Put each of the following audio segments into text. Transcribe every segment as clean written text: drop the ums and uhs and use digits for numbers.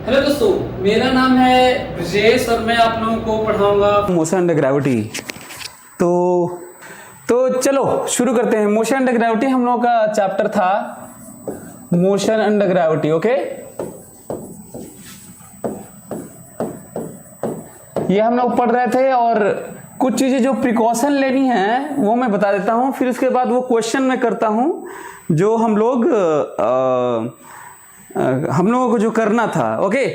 Hello दोस्तों, मेरा नाम है ब्रजेश और मैं आप लोगों को पढ़ाऊंगा मोशन अंडर ग्रेविटी। तो चलो शुरू करते हैं। मोशन अंडर ग्रेविटी हम लोगों का चैप्टर था, मोशन अंडर ग्रेविटी। ओके, ये हम लोग पढ़ रहे थे और कुछ चीजें जो प्रिकॉशन लेनी है वो मैं बता देता हूं, फिर उसके बाद वो क्वेश्चन मैं करता हूं जो हम लोगों को जो करना था। ओके,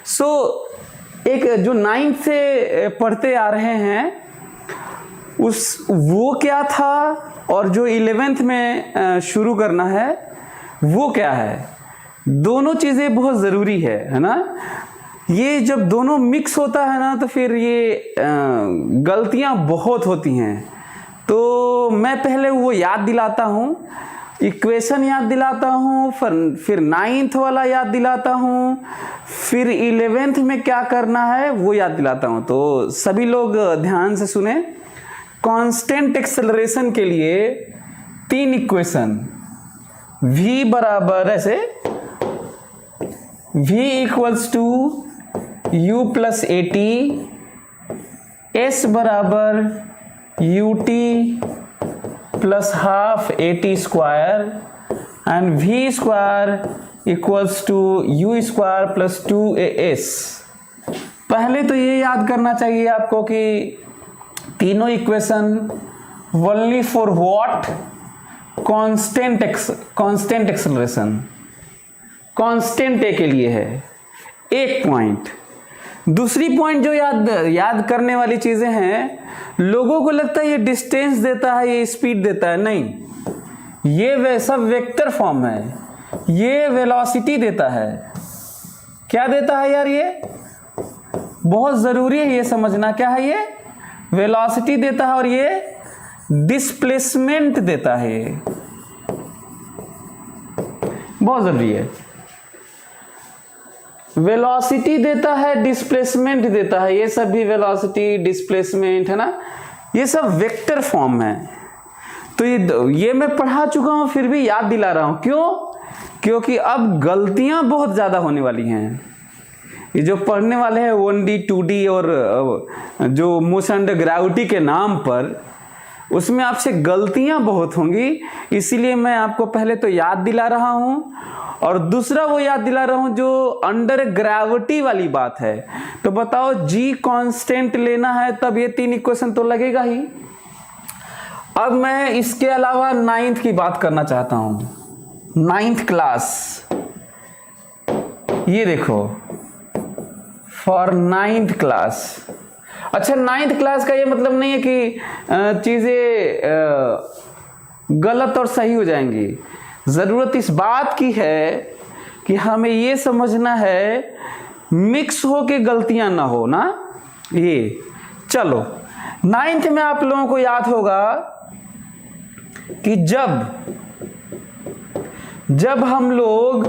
सो एक जो 9th से पढ़ते आ रहे हैं वो क्या था और जो 11th में शुरू करना है वो क्या है, दोनों चीजें बहुत जरूरी है ना। ये जब दोनों मिक्स होता है ना तो फिर ये गलतियां बहुत होती हैं। तो मैं पहले वो याद दिलाता हूँ, इक्वेशन याद दिलाता हूँ, फिर 9th वाला याद दिलाता हूँ, फिर 11th में क्या करना है वो याद दिलाता हूँ। तो सभी लोग ध्यान से सुने। कांस्टेंट एक्सेलरेशन के लिए 3 इक्वेशन, v बराबर ऐसे v equals to u plus a t, s बराबर ut plus half a t square and v square equals to u square plus 2as। पहले तो ये याद करना चाहिए आपको कि तीनों equation only for what, constant acceleration, constant A के लिए है। एक पॉइंट। दूसरी पॉइंट जो याद करने वाली चीजें हैं, लोगों को लगता है ये डिस्टेंस देता है, ये स्पीड देता है, नहीं, ये वैसा वेक्टर फॉर्म है, ये वेलोसिटी देता है। क्या देता है यार, ये बहुत जरूरी है ये समझना। क्या है ये? वेलोसिटी देता है और ये डिस्प्लेसमेंट देता है, ये बहुत जरूरी है। वेलोसिटी देता है, डिस्प्लेसमेंट देता है, ये सब भी वेलोसिटी डिस्प्लेसमेंट है ना, ये सब वेक्टर फॉर्म है। तो ये मैं पढ़ा चुका हूं फिर भी याद दिला रहा हूं। क्यों? क्योंकि अब गलतियां बहुत ज्यादा होने वाली हैं। ये जो पढ़ने वाले हैं 1D 2D और जो मोशन अंडर ग्रेविटी के नाम पर, उसमें आपसे गलतियां बहुत होंगी, इसीलिए मैं आपको पहले तो याद दिला रहा हूं और दूसरा वो याद दिला रहा हूं जो अंडर ग्रेविटी वाली बात है। तो बताओ, जी कांस्टेंट लेना है तब ये 3 इक्वेशन तो लगेगा ही। अब मैं इसके अलावा 9th की बात करना चाहता हूं। 9th क्लास, ये देखो, फॉर 9th क्लास। अच्छा, 9th क्लास का ये मतलब नहीं है कि चीजें गलत और सही हो जाएंगी। जरूरत इस बात की है कि हमें ये समझना है मिक्स हो के गलतियां ना हो ना। ये चलो, 9th में आप लोगों को याद होगा कि जब हम लोग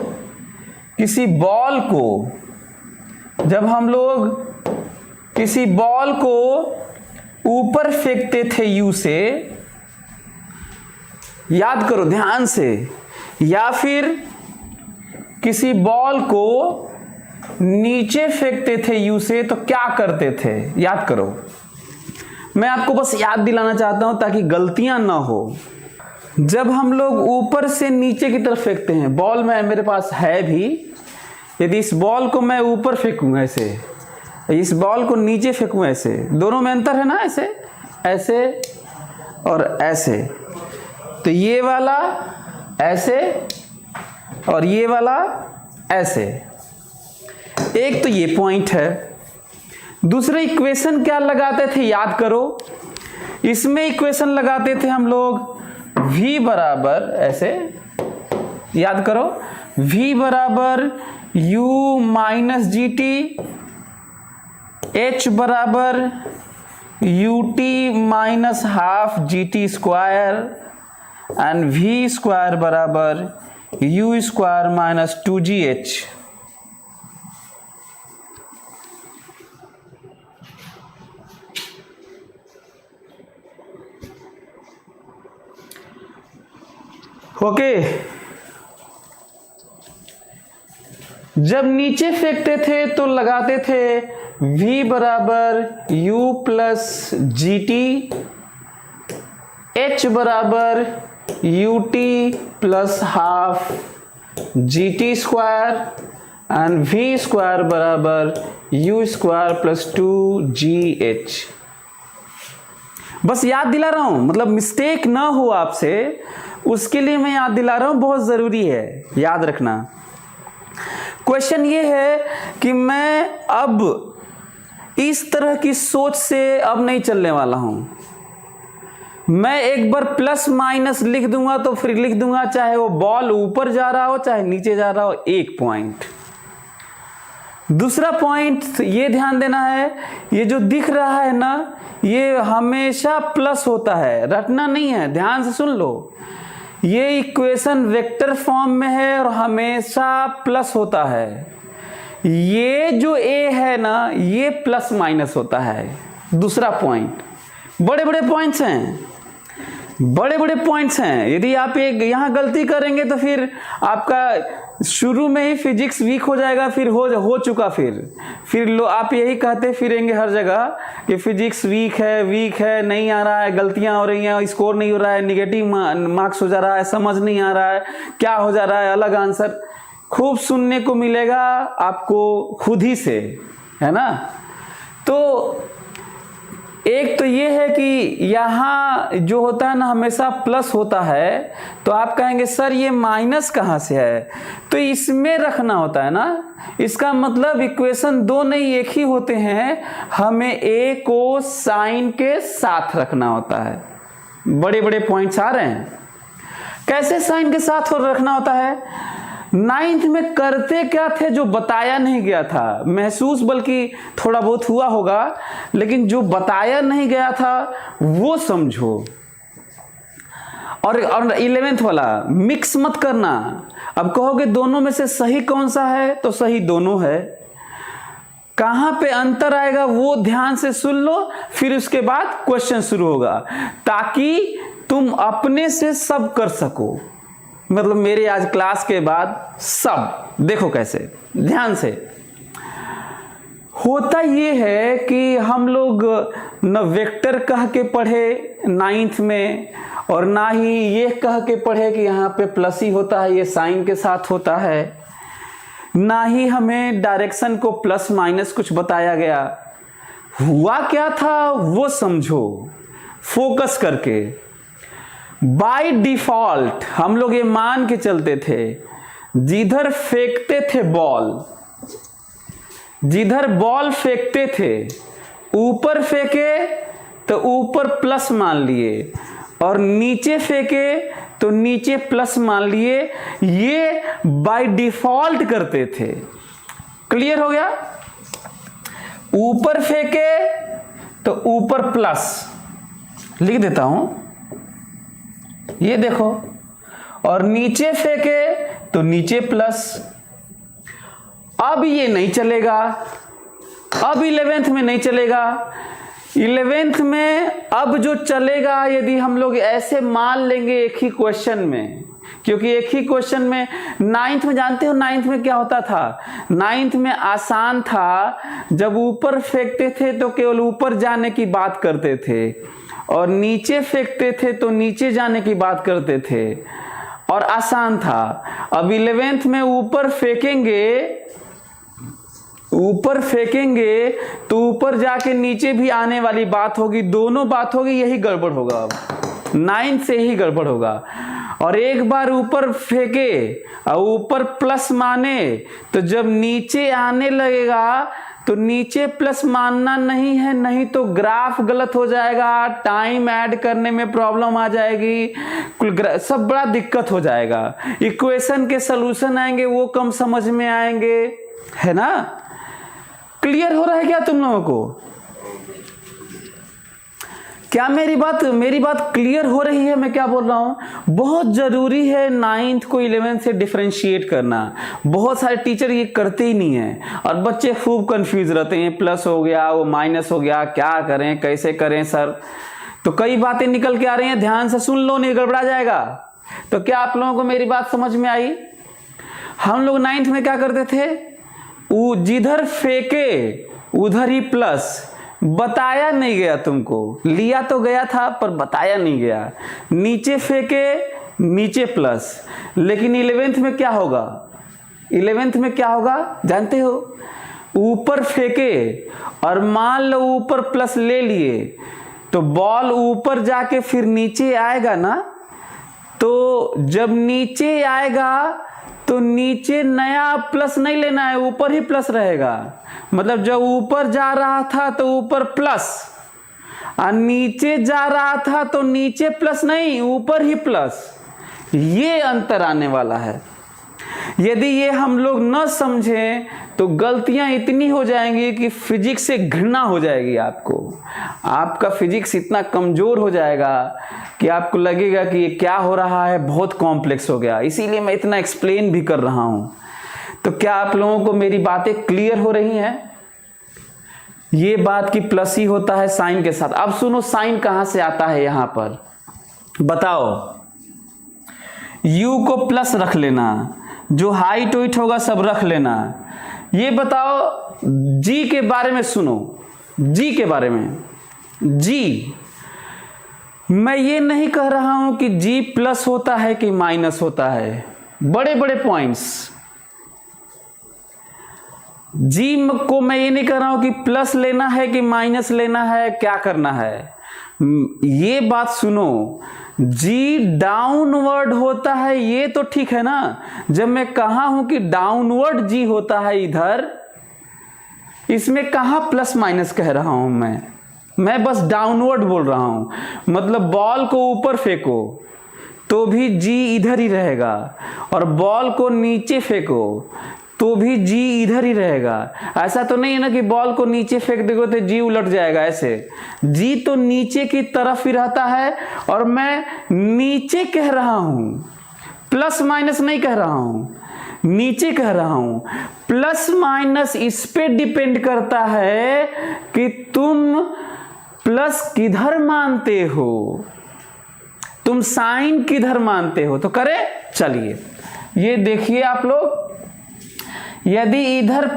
किसी बॉल को ऊपर फेंकते थे यू से, याद करो ध्यान से, या फिर किसी बॉल को नीचे फेंकते थे यू से, तो क्या करते थे याद करो। मैं आपको बस याद दिलाना चाहता हूं ताकि गलतियां ना हो। जब हम लोग ऊपर से नीचे की तरफ फेंकते हैं, बॉल में मेरे पास है भी, यदि इस बॉल को मैं ऊपर फेंकूंगा ऐसे, इस बॉल को नीचे फेंकूं ऐसे, दोनों में अंतर है ना, ऐसे और ऐसे। तो ये वाला ऐसे और ये वाला ऐसे। एक तो ये पॉइंट है। दूसरे इक्वेशन क्या लगाते थे याद करो। इसमें इक्वेशन लगाते थे हम लोग v बराबर ऐसे, याद करो, v बराबर u minus G T, h बराबर ut minus half G T square and v square बराबर u square minus 2gh। Okay, जब नीचे फेंकते थे तो लगाते थे v बराबर u plus G T, h बराबर ut plus half G T square and v square बराबर u स्क्वायर प्लस 2gh। बस याद दिला रहा हूं, मतलब मिस्टेक ना हो आपसे, उसके लिए मैं याद दिला रहा हूं, बहुत जरूरी है याद रखना। क्वेश्चन ये है कि मैं अब इस तरह की सोच से अब नहीं चलने वाला हूं। मैं एक बार प्लस माइनस लिख दूंगा तो फिर लिख दूंगा, चाहे वो बॉल ऊपर जा रहा हो चाहे नीचे जा रहा हो, एक पॉइंट। दूसरा पॉइंट ये ध्यान देना है, ये जो दिख रहा है ना, ये हमेशा प्लस होता है, रटना नहीं है, ध्यान से सुन लो। ये इक्वेशन वेक्टर फॉर्म में है और हमेशा प्लस होता है। ये जो ए है ना, ये प्लस माइनस होता है। दूसरा पॉइंट, बड़े बड़े पॉइंट्स हैं, बड़े बड़े पॉइंट्स हैं। यदि आप एक यहाँ गलती करेंगे तो फिर आपका शुरू में ही फिजिक्स वीक हो जाएगा, फिर हो चुका। फिर लो आप यही कहते फिरेंगे हर जगह कि फिजिक्स वीक है, नहीं आ रहा है, गलतियां हो रही हैं, स्कोर नहीं हो रहा है, निगेटिव मार्क्स हो जा रहा है, समझ नहीं आ रहा है, क्या हो जा रहा है, अलग आंसर खूब सुनने को मिलेगा आपको खुद ही से, है ना। तो एक तो ये है कि यहाँ जो होता है ना हमेशा प्लस होता है, तो आप कहेंगे सर ये माइनस कहाँ से है, तो इसमें रखना होता है ना। इसका मतलब इक्वेशन दो नहीं एक ही होते हैं, हमें ए को साइन के साथ रखना होता है। बड़े बड़े पॉइंट्स आ रहे हैं, कैसे साइन के साथ रखना होता है। 9th में करते क्या थे जो बताया नहीं गया था, महसूस बल्कि थोड़ा बहुत हुआ होगा, लेकिन जो बताया नहीं गया था वो समझो। और 11th वाला मिक्स मत करना। अब कहोगे दोनों में से सही कौन सा है, तो सही दोनों है। कहां पे अंतर आएगा वो ध्यान से सुन लो, फिर उसके बाद क्वेश्चन शुरू होगा, ताकि तुम अपने से सब कर सको। मतलब मेरे आज क्लास के बाद सब देखो कैसे ध्यान से होता। ये है कि हम लोग न वेक्टर कह के पढ़े 9th में, और ना ही ये कह के पढ़े कि यहाँ पे प्लस ही होता है, ये साइन के साथ होता है, ना ही हमें डायरेक्शन को प्लस माइनस कुछ बताया गया। हुआ क्या था वो समझो फोकस करके। बाय डिफॉल्ट हम लोग ये मान के चलते थे, जिधर फेंकते थे बॉल, जिधर बॉल फेंकते थे, ऊपर फेंके तो ऊपर प्लस मान लिए, और नीचे फेंके तो नीचे प्लस मान लिए। ये बाय डिफॉल्ट करते थे। क्लियर हो गया। ऊपर फेंके तो ऊपर प्लस लिख देता हूं, ये देखो, और नीचे फेंके तो नीचे प्लस। अब ये नहीं चलेगा, अब 11th में नहीं चलेगा। 11th में अब जो चलेगा, यदि हम लोग ऐसे मान लेंगे एक ही क्वेश्चन में, क्योंकि एक ही क्वेश्चन में 9th में जानते हो 9th में क्या होता था, 9th में आसान था। जब ऊपर फेंकते थे तो केवल ऊपर जाने की बात करते थे, और नीचे फेंकते थे तो नीचे जाने की बात करते थे, और आसान था। अब 11th में ऊपर फेंकेंगे तो ऊपर जाके नीचे भी आने वाली बात होगी, दोनों बात होगी, यही गड़बड़ होगा। अब 9th से ही गड़बड़ होगा। और एक बार ऊपर फेंके और ऊपर प्लस माने, तो जब नीचे आने लगेगा तो नीचे प्लस मानना नहीं है, नहीं तो ग्राफ गलत हो जाएगा, टाइम ऐड करने में प्रॉब्लम आ जाएगी, सब बड़ा दिक्कत हो जाएगा। इक्वेशन के सलूशन आएंगे वो कम समझ में आएंगे, है ना। क्लियर हो रहा है क्या तुम लोगों को? क्या मेरी बात क्लियर हो रही है? मैं क्या बोल रहा हूं, बहुत जरूरी है 9th को 11th से डिफरेंशिएट करना। बहुत सारे टीचर ये करते ही नहीं है, और बच्चे खूब कंफ्यूज रहते हैं, प्लस हो गया वो माइनस हो गया, क्या करें कैसे करें सर। तो कई बातें निकल के आ रही हैं, ध्यान से सुन लो, नहीं गड़बड़ा जाएगा। तो क्या आप लोगों को मेरी बात समझ में आई? हम लोग 9th में क्या करते थे, जिधर फेंके उधर ही प्लस, बताया नहीं गया तुमको, लिया तो गया था पर बताया नहीं गया। नीचे फेंके नीचे प्लस, लेकिन 11th में क्या होगा, 11th में क्या होगा जानते हो, ऊपर फेंके और मान लो ऊपर प्लस ले लिए तो बॉल ऊपर जाके फिर नीचे आएगा ना, तो जब नीचे आएगा तो नीचे नया प्लस नहीं लेना है, ऊपर ही प्लस रहेगा। मतलब जब ऊपर जा रहा था तो ऊपर प्लस, और नीचे जा रहा था तो नीचे प्लस नहीं ऊपर ही प्लस, ये अंतर आने वाला है। यदि ये हम लोग न समझें तो गलतियां इतनी हो जाएंगी कि फिजिक्स से घृणा हो जाएगी आपको, आपका फिजिक्स इतना कमजोर हो जाएगा कि आपको लगेगा कि ये क्या हो रहा है, बहुत कॉम्प्लेक्स हो गया। इसीलिए मैं इतना एक्सप्लेन भी कर रहा हूं। तो क्या आप लोगों को मेरी बातें क्लियर हो रही हैं? ये बात कि प्लस ही होता है साइन के साथ। अब सुनो साइन कहां से आता है, यहां पर बताओ। u को प्लस रख लेना, जो हाइट वेट होगा सब रख लेना। ये बताओ g के बारे में सुनो, g के बारे में। g मैं ये नहीं कह रहा हूं कि g प्लस होता है कि माइनस होता है, बड़े बड़े पॉइंट्स। g को मैं ये नहीं कह रहा हूं कि प्लस लेना है कि माइनस लेना है, क्या करना है। ये बात सुनो, g डाउनवर्ड होता है ये तो ठीक है ना। जब मैं कहा हूं कि डाउनवर्ड g होता है इधर, इसमें कहां प्लस माइनस कह रहा हूं मैं बस डाउनवर्ड बोल रहा हूं। मतलब बॉल को ऊपर फेंको तो भी g इधर ही रहेगा, और बॉल को नीचे फेंको तो भी g इधर ही रहेगा। ऐसा तो नहीं है ना कि बॉल को नीचे फेंक दोगे तो g उलट जाएगा, ऐसे g तो नीचे की तरफ ही रहता है। और मैं नीचे कह रहा हूं, प्लस माइनस नहीं कह रहा हूं, नीचे कह रहा हूं। प्लस माइनस इस पे डिपेंड करता है कि तुम प्लस किधर मानते हो, तुम साइन किधर मानते हो। तो करे चलिए ये देखिए आप लोग, यदि इधर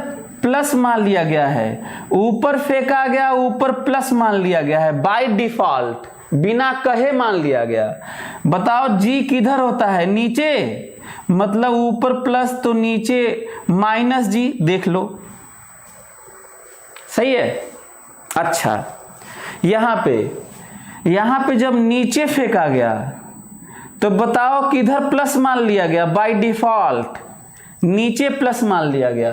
प्लस मान लिया गया है, ऊपर फेंका गया, ऊपर प्लस मान लिया गया है, बाय डिफॉल्ट बिना कहे मान लिया गया। बताओ g किधर होता है, नीचे। मतलब ऊपर प्लस तो नीचे माइनस g, देख लो सही है। अच्छा यहां पे जब नीचे फेंका गया तो बताओ किधर प्लस मान लिया गया, बाय डिफॉल्ट नीचे प्लस मान लिया गया।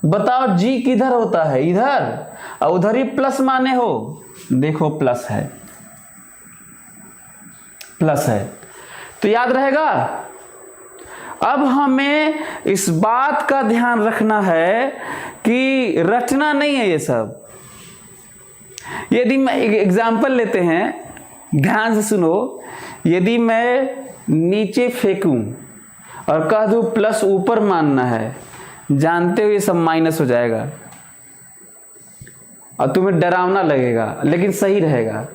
बताओ g किधर होता है, इधर, और उधर ही प्लस माने हो, देखो प्लस है, प्लस है। तो याद रहेगा। अब हमें इस बात का ध्यान रखना है कि रटना नहीं है ये सब। यदि मैं एक एग्जाम्पल लेते हैं, ध्यान से सुनो। यदि मैं नीचे फेंकूं और कह दूं प्लस ऊपर मानना है, जानते हो ये सब माइनस हो जाएगा और तुम्हें डरावना लगेगा, लेकिन सही रहेगा,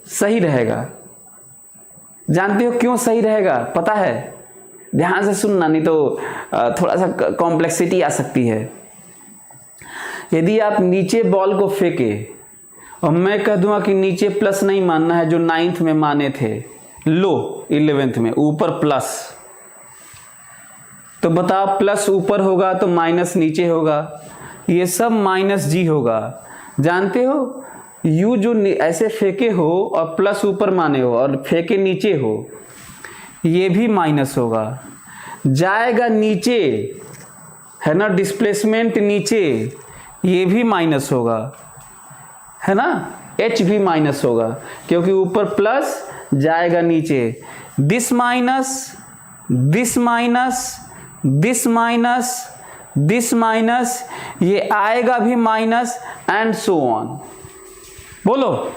सही रहेगा। जानते हो क्यों सही रहेगा, पता है? ध्यान से सुनना, नहीं तो थोड़ा सा कॉम्प्लेक्सिटी आ सकती है। यदि आप नीचे बॉल को फेंके और मैं कह दूंगा कि नीचे प्लस नहीं मानना है, जो 9th में माने थे, लो 11th में ऊपर प्लस, तो बताओ प्लस ऊपर होगा तो माइनस नीचे होगा, ये सब माइनस g होगा। जानते हो u जो ऐसे फेंके हो और प्लस ऊपर माने हो और फेंके नीचे हो, ये भी माइनस होगा, जाएगा नीचे, है ना, डिस्प्लेसमेंट नीचे, ये भी माइनस होगा, है ना, h भी माइनस होगा क्योंकि ऊपर प्लस जाएगा नीचे। This minus, this minus, this minus, this minus, ये आएगा भी माइनस, एंड सो ऑन। बोलो,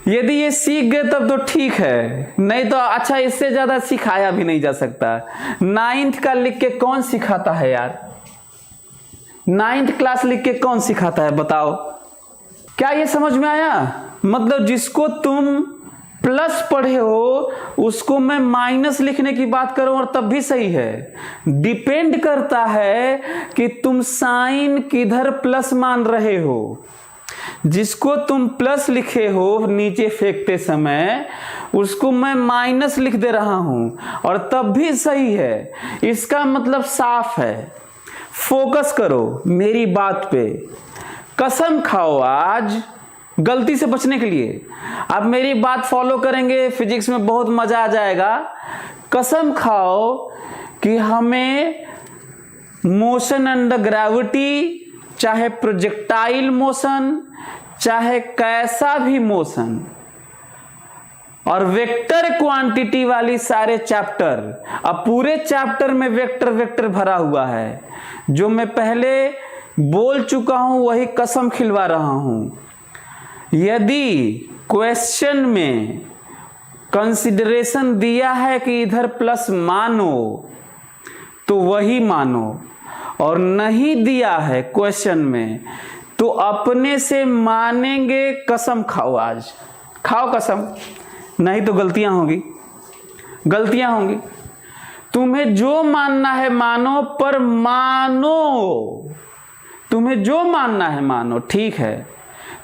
यदि ये सीख गए तब तो ठीक है, नहीं तो अच्छा इससे ज्यादा सिखाया भी नहीं जा सकता। 9th का लिख के कौन सिखाता है यार, 9th क्लास लिख के कौन सिखाता है बताओ? क्या ये समझ में आया? मतलब जिसको तुम प्लस पढ़े हो उसको मैं माइनस लिखने की बात करूं और तब भी सही है। डिपेंड करता है कि तुम साइन किधर प्लस मान रहे हो। जिसको तुम प्लस लिखे हो नीचे फेंकते समय उसको मैं माइनस लिख दे रहा हूं और तब भी सही है। इसका मतलब साफ है। फोकस करो मेरी बात पे। कसम खाओ आज गलती से बचने के लिए। आप मेरी बात फॉलो करेंगे, फिजिक्स में बहुत मजा आ जाएगा। कसम खाओ कि हमें मोशन अंडर ग्रेविटी, चाहे प्रोजेक्टाइल मोशन, चाहे कैसा भी मोशन, और वेक्टर क्वांटिटी वाली सारे चैप्टर, अब पूरे चैप्टर में वेक्टर वेक्टर भरा हुआ है। जो मैं पहले बोल चुका हूं वही कसम खिलवा रहा हूं। यदि क्वेश्चन में कंसिडरेशन दिया है कि इधर प्लस मानो तो वही मानो, और नहीं दिया है क्वेश्चन में तो अपने से मानेंगे। कसम खाओ आज, खाओ कसम, नहीं तो गलतियां होंगी, गलतियां होंगी। तुम्हें जो मानना है मानो, पर मानो। तुम्हें जो मानना है मानो, ठीक है।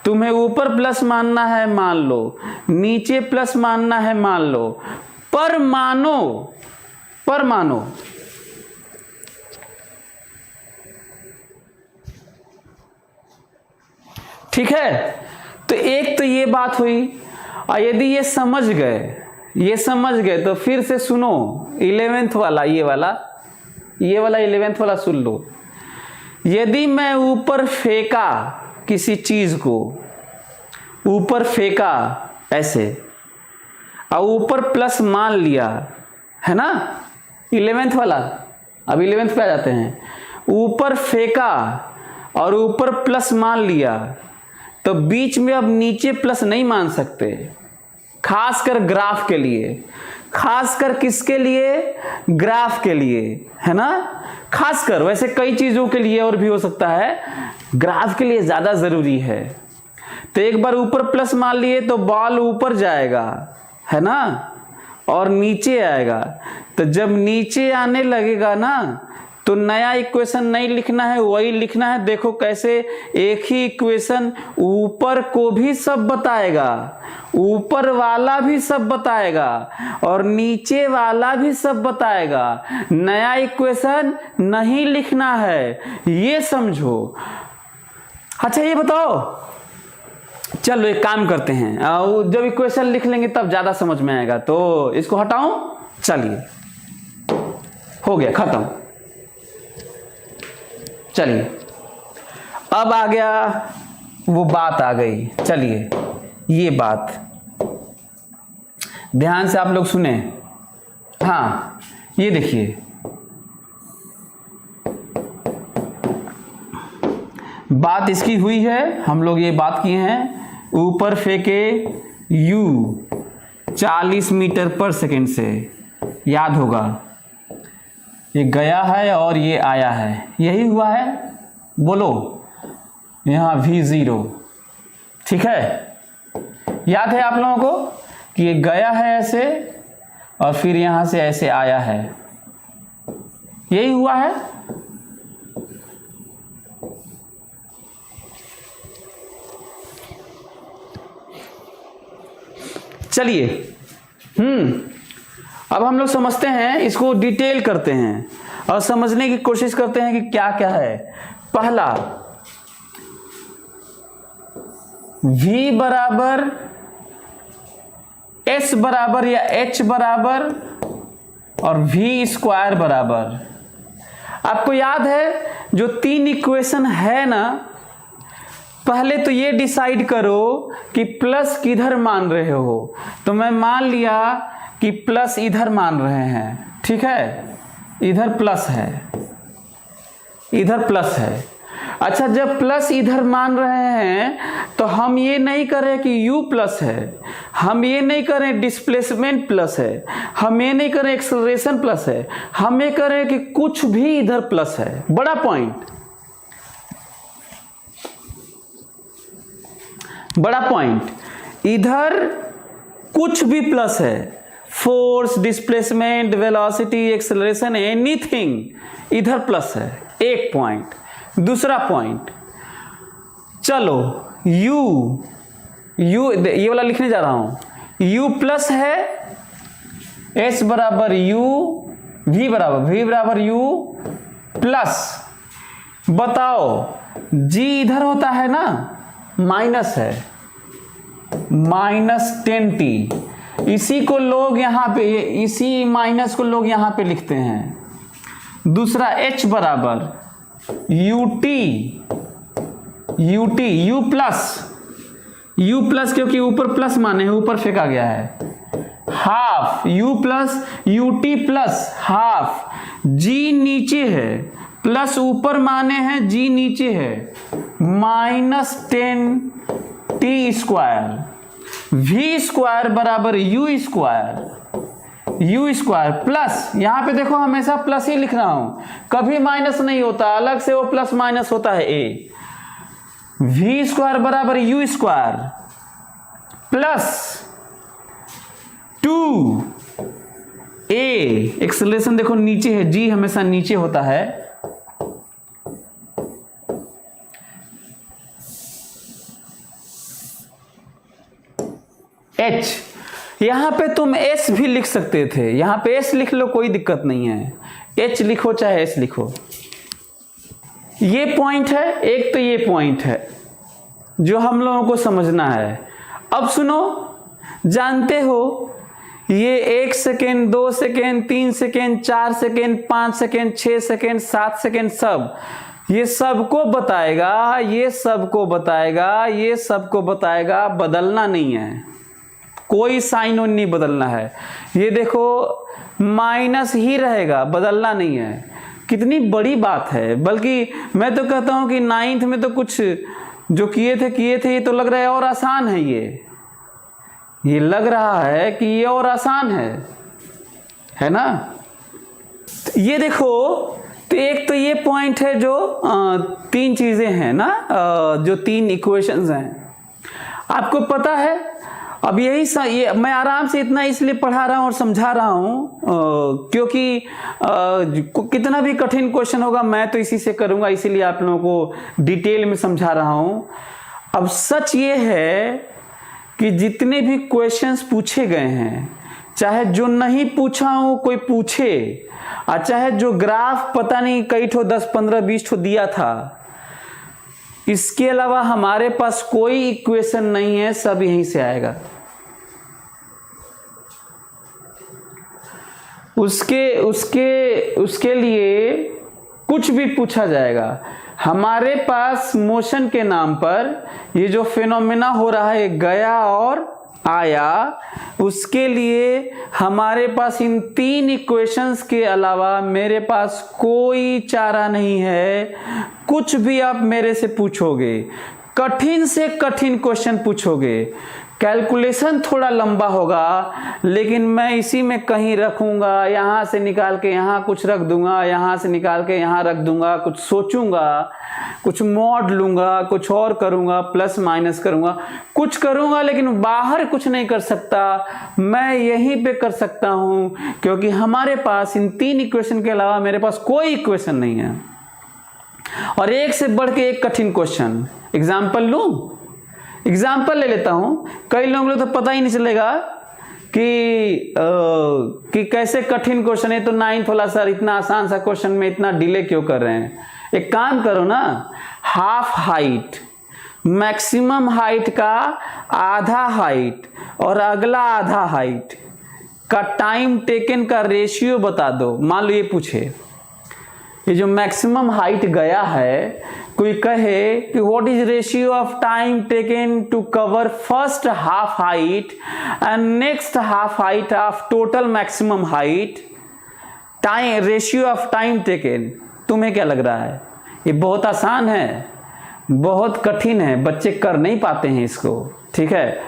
तुम्हें ऊपर प्लस मानना है मान लो, नीचे प्लस मानना है मान लो, पर मानो, पर मानो। ठीक है। तो एक तो ये बात हुई। और यदि ये समझ गए तो फिर से सुनो 11th वाला, ये वाला 11th वाला सुन लो। यदि मैं ऊपर फेंका किसी चीज को, ऊपर फेंका ऐसे और ऊपर प्लस मान लिया, है ना 11th वाला। अब 11th पे आ जाते हैं। ऊपर फेंका और ऊपर प्लस मान लिया तो बीच में अब नीचे प्लस नहीं मान सकते, खासकर ग्राफ के लिए। खासकर किसके लिए? ग्राफ के लिए, है ना। खासकर, वैसे कई चीजों के लिए और भी हो सकता है, ग्राफ के लिए ज्यादा जरूरी है। तो एक बार ऊपर प्लस मान लिए तो बॉल ऊपर जाएगा, है ना, और नीचे आएगा। तो जब नीचे आने लगेगा ना तो नया इक्वेशन नहीं लिखना है, वही लिखना है। देखो कैसे एक ही इक्वेशन ऊपर को भी सब बताएगा, ऊपर वाला भी सब बताएगा और नीचे वाला भी सब बताएगा। नया इक्वेशन नहीं लिखना है, ये समझो। अच्छा ये बताओ, चलो एक काम करते हैं, जब इक्वेशन लिख लेंगे तब ज्यादा समझ में आएगा। तो इसको हटाऊं, चलिए हो गया खत्म। चलिए अब आ गया, वो बात आ गई। चलिए ये बात ध्यान से आप लोग सुने। हाँ ये देखिए, बात इसकी हुई है, हम लोग ये बात किए हैं। ऊपर फेंके u 40 मीटर पर सेकेंड से, याद होगा ये गया है और ये आया है, यही हुआ है। बोलो यहाँ v0, ठीक है। याद है आप लोगों को कि ये गया है ऐसे और फिर यहां से ऐसे आया है, यही हुआ है। चलिए अब हम लोग समझते हैं, इसको डिटेल करते हैं और समझने की कोशिश करते हैं कि क्या क्या है। पहला, v बराबर s बराबर या h बराबर और v स्क्वायर बराबर। आपको याद है जो 3 इक्वेशन है ना, पहले तो ये डिसाइड करो कि प्लस किधर मान रहे हो। तो मैं मान लिया कि प्लस इधर मान रहे हैं, ठीक है, इधर प्लस है, इधर प्लस है। अच्छा जब प्लस इधर मान रहे हैं तो हम ये नहीं करें कि u प्लस है, हम ये नहीं करें डिस्प्लेसमेंट प्लस है, हम ये नहीं करें एक्सेलरेशन प्लस है, हम ये करें कि कुछ भी इधर प्लस है। बड़ा पॉइंट, बड़ा पॉइंट, इधर कुछ भी प्लस है, force, displacement, velocity, acceleration, anything, इधर प्लस है, एक पॉइंट। दूसरा पॉइंट, चलो u ये वाला लिखने जा रहा हूं, u प्लस है, s बराबर u, v बराबर u प्लस, बताओ g इधर होता है ना, माइनस है, -10t। इसी को लोग यहां पे, इसी माइनस को लोग यहां पे लिखते हैं। दूसरा h बराबर u प्लस क्योंकि ऊपर प्लस माने हैं, ऊपर फेंका गया है, half u plus ut plus half, g नीचे है, प्लस ऊपर माने हैं, g नीचे है, -10t स्क्वायर, v स्क्वायर बराबर u स्क्वायर प्लस, यहां पे देखो हमेशा प्लस ही लिख रहा हूं, कभी माइनस नहीं होता, अलग से वो प्लस माइनस होता है, a v स्क्वायर बराबर u square plus 2a, acceleration देखो नीचे है, g हमेशा नीचे होता है, h, यहां पे तुम s भी लिख सकते थे, यहां पे s लिख लो, कोई दिक्कत नहीं है, h लिखो चाहे s लिखो। ये पॉइंट है एक, तो ये पॉइंट है जो हम लोगों को समझना है। अब सुनो, जानते हो ये 1 second, 2 second, 3 second, 4 second, 5 second, 6 second, 7 second, सब ये सबको बताएगा, ये सबको बताएगा, ये सबको बताएगा, बदलना नहीं है, कोई साइन ऑन नहीं बदलना है। ये देखो माइनस ही रहेगा, बदलना नहीं है। कितनी बड़ी बात है, बल्कि मैं तो कहता हूं कि 9th में तो कुछ जो किए थे ये तो लग रहा है और आसान है, ये लग रहा है कि ये और आसान है ना। तो ये देखो, तो एक तो ये पॉइंट है जो 3 चीजें हैं ना, जो 3 इक्वेशंस हैं, आपको पता है। अब ये मैं आराम से इतना इसलिए पढ़ा रहा हूँ और समझा रहा हूँ क्योंकि कितना भी कठिन क्वेश्चन होगा मैं तो इसी से करूँगा, इसीलिए आप लोगों को डिटेल में समझा रहा हूँ। अब सच ये है कि जितने भी क्वेश्चंस पूछे गए हैं, चाहे जो नहीं पूछा हूँ कोई पूछे, और चाहे जो ग्राफ पता नहीं कई ठो 10, 15, 20 ठो दिया था, इसके अलावा हमारे पास कोई इक्वेशन नहीं है, सब यहीं से आएगा। उसके लिए कुछ भी पूछा जाएगा। हमारे पास मोशन के नाम पर ये जो फिनोमेना हो रहा है, गया और आया, उसके लिए हमारे पास इन 3 इक्वेशंस के अलावा मेरे पास कोई चारा नहीं है। कुछ भी आप मेरे से पूछोगे, कठिन से कठिन क्वेश्चन पूछोगे, कैलकुलेशन थोड़ा लंबा होगा, लेकिन मैं इसी में कहीं रखूंगा, यहाँ से निकाल के यहाँ कुछ रख दूंगा, यहाँ से निकाल के यहाँ रख दूंगा, कुछ सोचूंगा, कुछ मॉड लूंगा, कुछ और करूंगा, प्लस माइनस करूंगा, कुछ करूंगा, लेकिन बाहर कुछ नहीं कर सकता, मैं यहीं पे कर सकता हूं, क्योंकि हमारे पास इन 3 इक्वेशन के अलावा मेरे पास कोई इक्वेशन नहीं है। और एक से बढ़ के एक कठिन क्वेश्चन, एग्जाम्पल लूं, एग्जाम्पल ले लेता हूं, कई लोगों को तो पता ही नहीं चलेगा कि कैसे कठिन क्वेश्चन है, तो 9th वाला सर इतना आसान सा क्वेश्चन में इतना डिले क्यों कर रहे हैं। एक काम करो ना, हाफ हाइट, मैक्सिमम हाइट का आधा हाइट और अगला आधा हाइट का टाइम टेकन का रेशियो बता दो। मान लो ये पूछे, ये जो मैक्सिमम हाइट गया है, कोई कहे कि what is ratio of time taken to cover first half height and next half height of total maximum height, time ratio of time taken, तुम्हें क्या लग रहा है? ये बहुत आसान है, बहुत कठिन है, बच्चे कर नहीं पाते हैं इसको, ठीक है।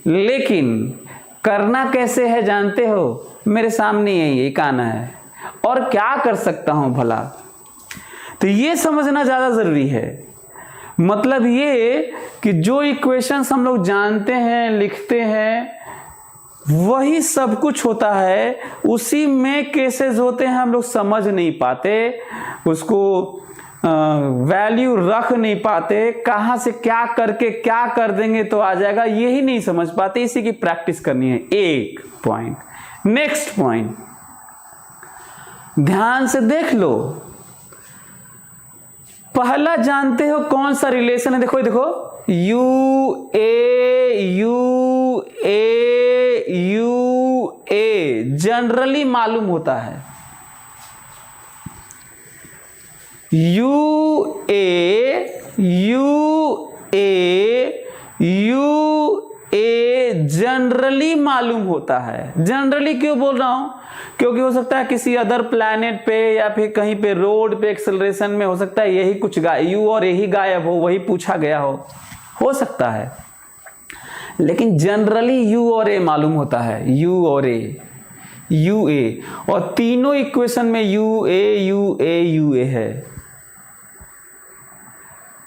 लेकिन करना कैसे है जानते हो? मेरे सामने यही एक आना है, और क्या कर सकता हूं भला, तो ये समझना ज्यादा जरूरी है। मतलब ये कि जो इक्वेशंस हम लोग जानते हैं, लिखते हैं, वही सब कुछ होता है, उसी में केसेस होते हैं हम लोग समझ नहीं पाते, उसको वैल्यू रख नहीं पाते, कहाँ से क्या करके क्या कर देंगे तो आ जाएगा, यही नहीं समझ पाते, इसी की प्रैक्टिस करनी है। एक पॉइंट। नेक्स्ट पॉइंट ध्यान से देख लो। पहला जानते हो कौन सा रिलेशन है? देखो देखो, यू ए जनरली मालूम होता है। यू ए जनरली मालूम होता है। जनरली क्यों बोल रहा हूं? क्योंकि हो सकता है किसी अदर प्लैनेट पे या फिर कहीं पे रोड पे एक्सेलरेशन में हो सकता है यही कुछ यू और ए ही गायब हो, वही पूछा गया हो सकता है, लेकिन जनरली यू और ए मालूम होता है। यू और ए और तीनों इक्वेशन में यू ए है।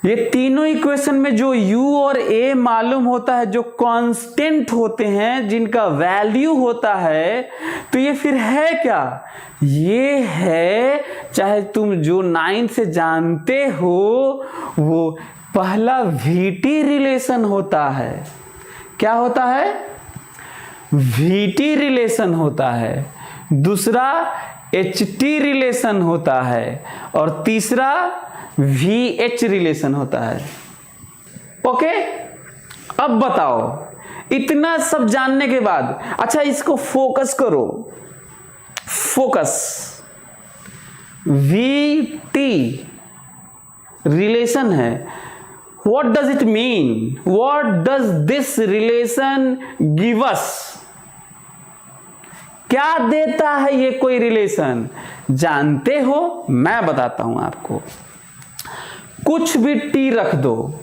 ये तीनों इक्वेशन में जो u और a मालूम होता है, जो कांस्टेंट होते हैं, जिनका वैल्यू होता है, तो ये फिर है क्या? ये है, चाहे तुम जो 9 से जानते हो, वो पहला VT रिलेशन होता है। क्या होता है? VT रिलेशन होता है। दूसरा HT रिलेशन होता है और तीसरा VH रिलेशन होता है। ओके, अब बताओ, इतना सब जानने के बाद, अच्छा इसको फोकस करो, फोकस। VT रिलेशन है। What does it mean? What does this relation give us? क्या देता है ये कोई रिलेशन? जानते हो? मैं बताता हूं आपको। कुछ भी टी रख दो,